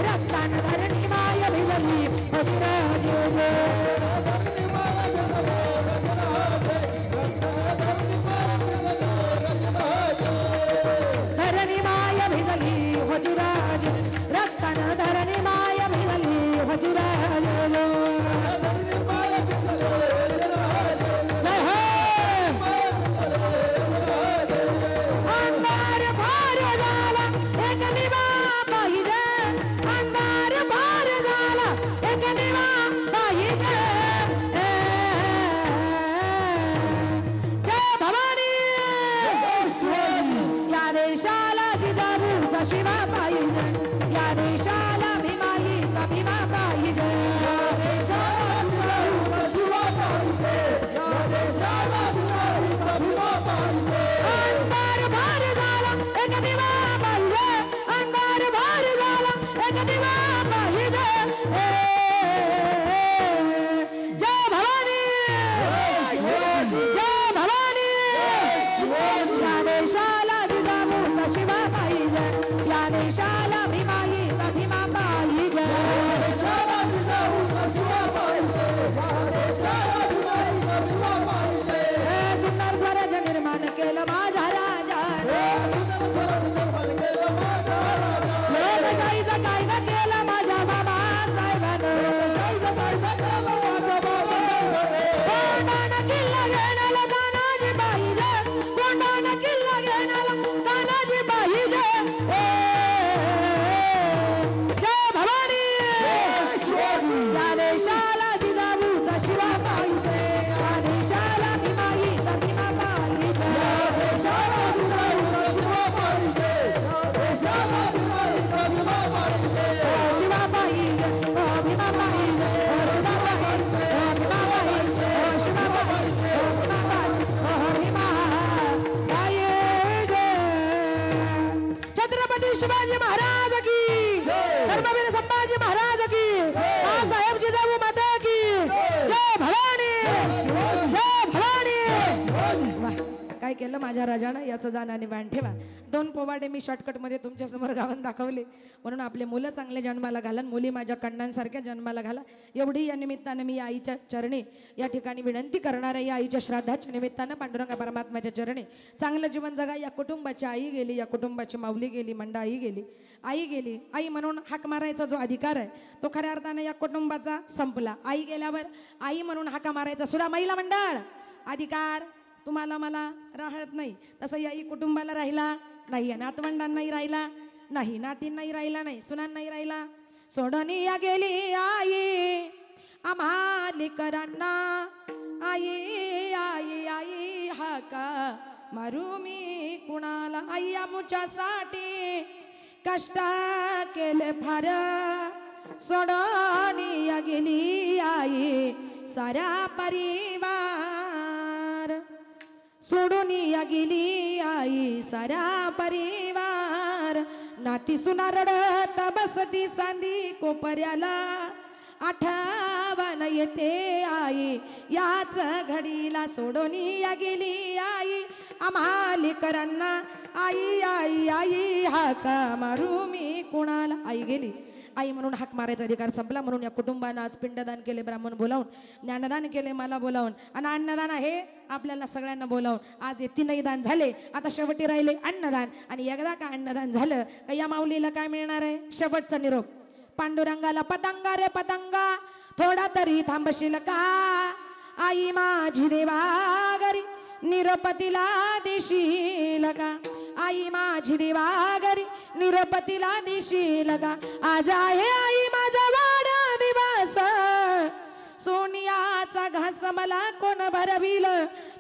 रक्तान धरणी माय भिजली हजूर धरणी माय भिजली हजूर रक्तान धरणी माय भिजली हजूर शिवा पाहिजे या देशाला भीमाईचा भीमा पाहिजे अंधार भार झाला एक दिवा पाहिजे अंधार भार झाला एक दिवा पाहिजे जय भवानी जय भवानी या देशाला छत्रपती शिवाजी महाराज की धर्मवीर संभाजी महाराज की साहेब जिजाऊ माता की जय भवानी जय भवानी. वाह, काय केलं माझ्या राजानं याचं जाण आणि वाण ठेवा. 2 पोवाडे मी शॉर्टकट मध्ये तुमच्या समोर गाऊन दाखवले. म्हणून आपले मुलं चांगले जन्माला घाला, मुली माझ्या कन्यांसारख्या जन्माला घाला एवढी या निमित्तानं मी आईच्या चरणी या ठिकाणी विनंती करणार आहे. या आईच्या श्राद्धाच्या निमित्तानं पांडुरंग परमात्म्याच्या चरणी चांगलं जीवन जगा. या कुटुंबाची आई गेली, या कुटुंबाची माऊली गेली, मंडळी गेली, आई गेली. आई म्हणून हाक मारायचा जो अधिकार आहे तो खऱ्या अर्थाने या कुटुंबाचा संपला. आई गेल्यावर आई म्हणून हाका मारायचा सुद्धा महिला मंडळ अधिकार तुम्हाला मला राहत नाही. तसं याही कुटुंबाला राहिला नाही, नातवंडांनाही राहिला नाही, नातींनाही राहिला नाही, सुनांनाही राहिला. सोडणी या गेली आई आम्हा लेकरांना. आई आई आई हाका मारू मी कुणाला. आई आमुच्यासाठी कष्ट केले फार. सोडणी या गेली आई साऱ्या परिवार. सोडून या गेली आई साऱ्या परिवार. नाती सुना रडत बसती सांदी कोपऱ्याला. आठवण येते आई याच घडीला. सोडून या गेली आई आम्हा लेकरांना. आई आई आई हाका मारू मी कुणाला. आई गेली, आई म्हणून हाक मारायचा अधिकार संपला. म्हणून या कुटुंबानं आज पिंडदान केले ब्राह्मण बोलावून, ज्ञानदान केले मला बोलावून, आणि अन्नदान आहे आपल्याला सगळ्यांना बोलावून. आज हे 3ही दान झाले, आता शेवटी राहिले अन्नदान. आणि एकदा का अन्नदान झालं का या माऊलीला काय मिळणार आहे? शेवटचा निरोप. पांडुरंगाला पतंगा रे पतंगा थोडा तरी थांबशील का. आई माझी देवाघरी निरोपतीला देशील का. आई माझी देवाघरी निरोपतीला देशील का. आज आहे आई माझा वाढदिवस. सोनियाचा घास मला कोण भरविल.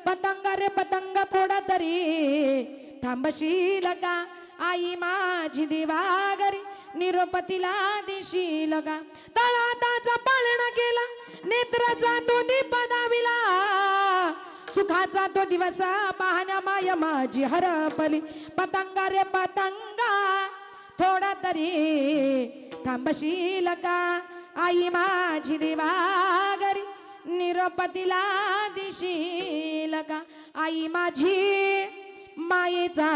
पतंगा रे पतंगा थोडा तरी थांबशील का. आई माझी देवाघरी निरोपतीला देशील का. तळाताचा पाळणा केला नेत्राचा तो दीप दाविला. सुखाचा तो दिवस पाहण्या माया माझी हरपली. पतंगा रे पतंगा थोडा तरी थांबशील का. आई माझी देवाघरी निरोपतीला देशील का. आई माझी मायेचा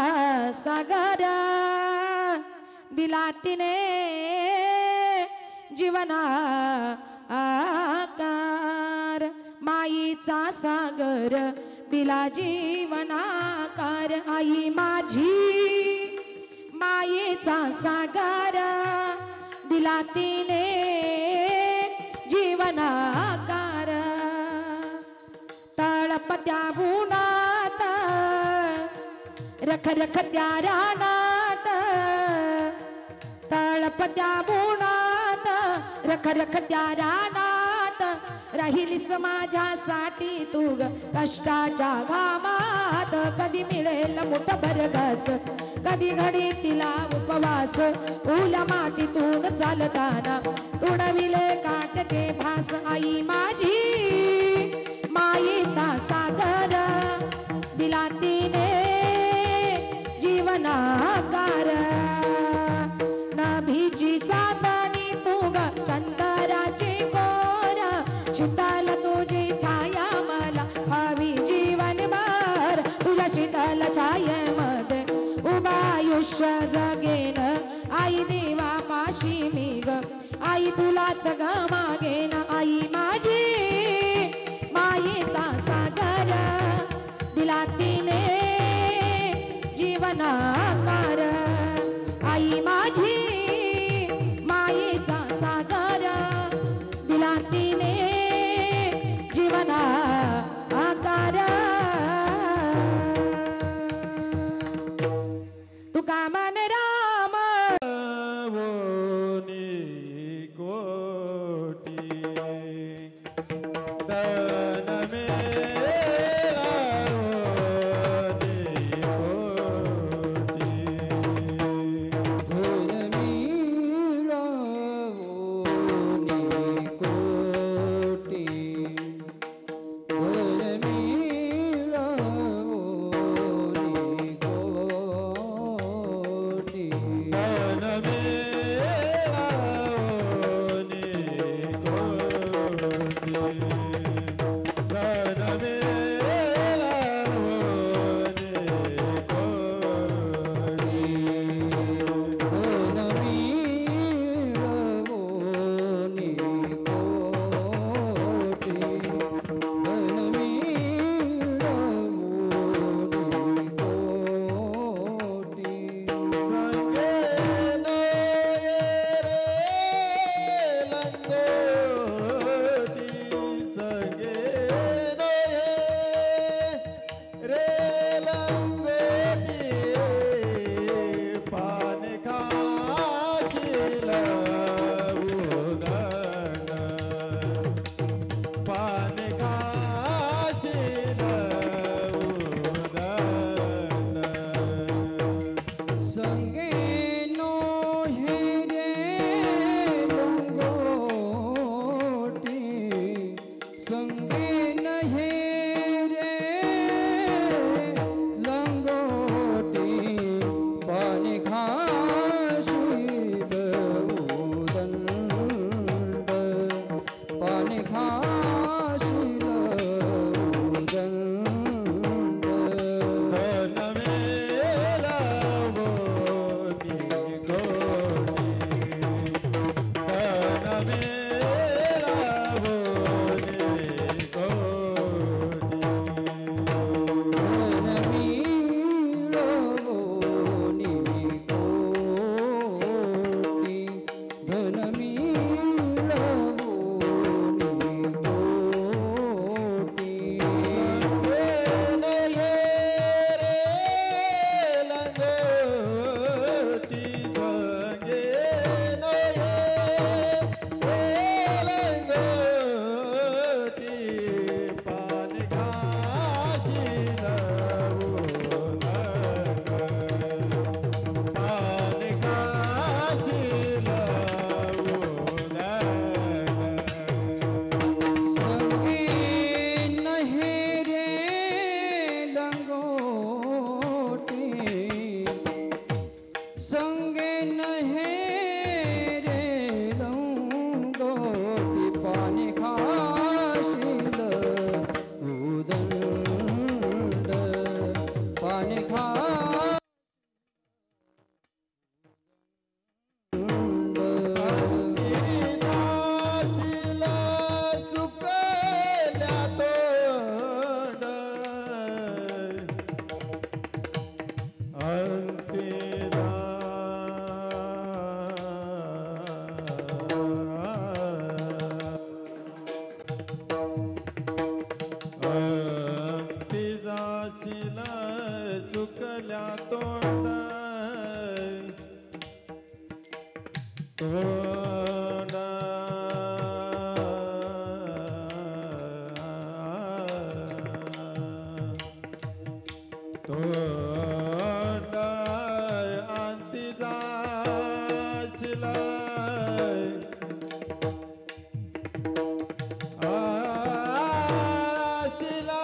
सागर दिला तिने जीवना आकार. माईचा सागर दिला जीवनाकार. आई माझी मायेचा सागर दिला तिने जीवनाकार. तळपत्या बुनात रख रख त्या रानात. तळपत्या बुनात रख रख त्या रानात. राहिलीस माझ्यासाठी तू ग कष्टाच्या घामात. कधी मिळेल मुठभर घास, कधी घडी तिला उपवास. ओल्या मातीतून चालताना तुडविले काटके भास. आई माझी मायेचा सागर दिला तिने जीवनाकार. नभीची चांदणी तू ग चंदराची कोर. शीतल तुझी छाया मला हवी जीवनभर. तुझ्या शीतल छायेमध्ये उभा आयुष्य जगेन. आई देवा पाशी मी ग आई तुलाच ग मागेन. आई माझी मायेचा सागर दिला तिने जीवनाकार. आई माझी मायेचा सागर दिला तिने जीवनाकार. तुका मन राम कोटी कोटी हे रे लंगोटी पाने खाशील उदंड पाने खा दासीला सुकल्या तोंड अंतिदा अंतिदासीला सुकल्या तोंड तोंड तोंड अंतिदासीला आसीला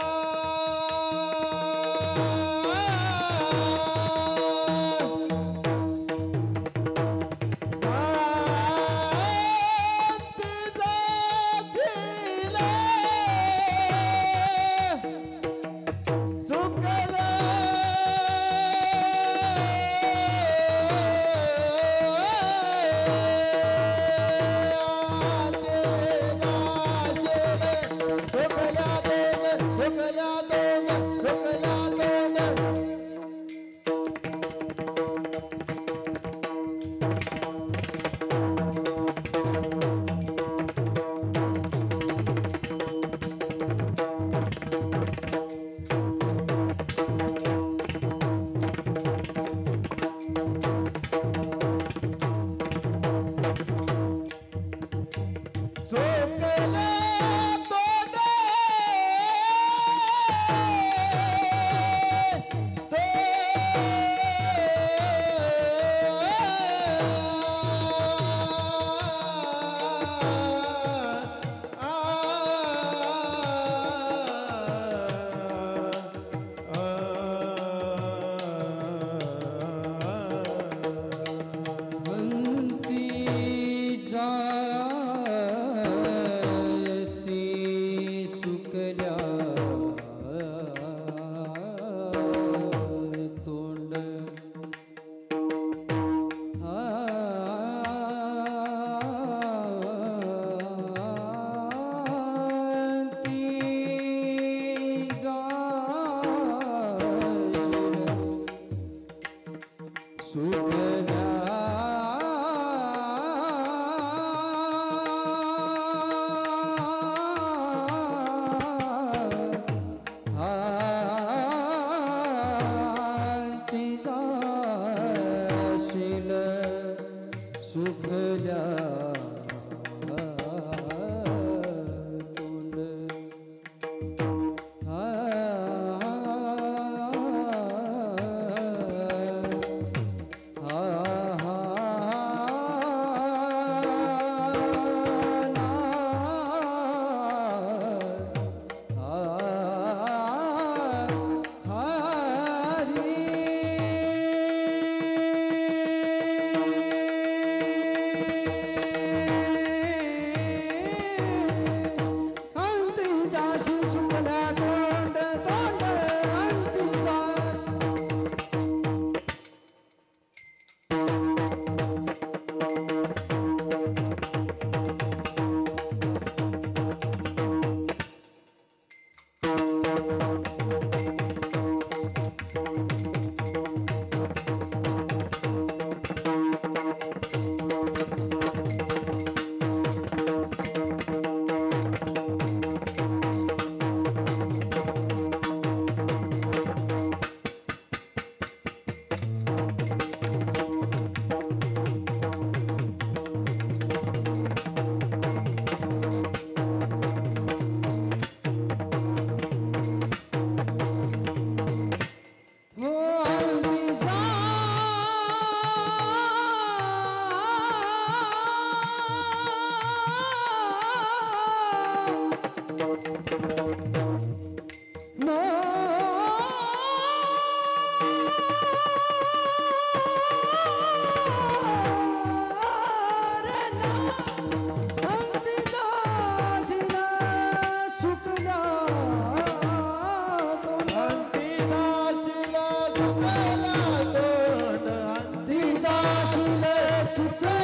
सुख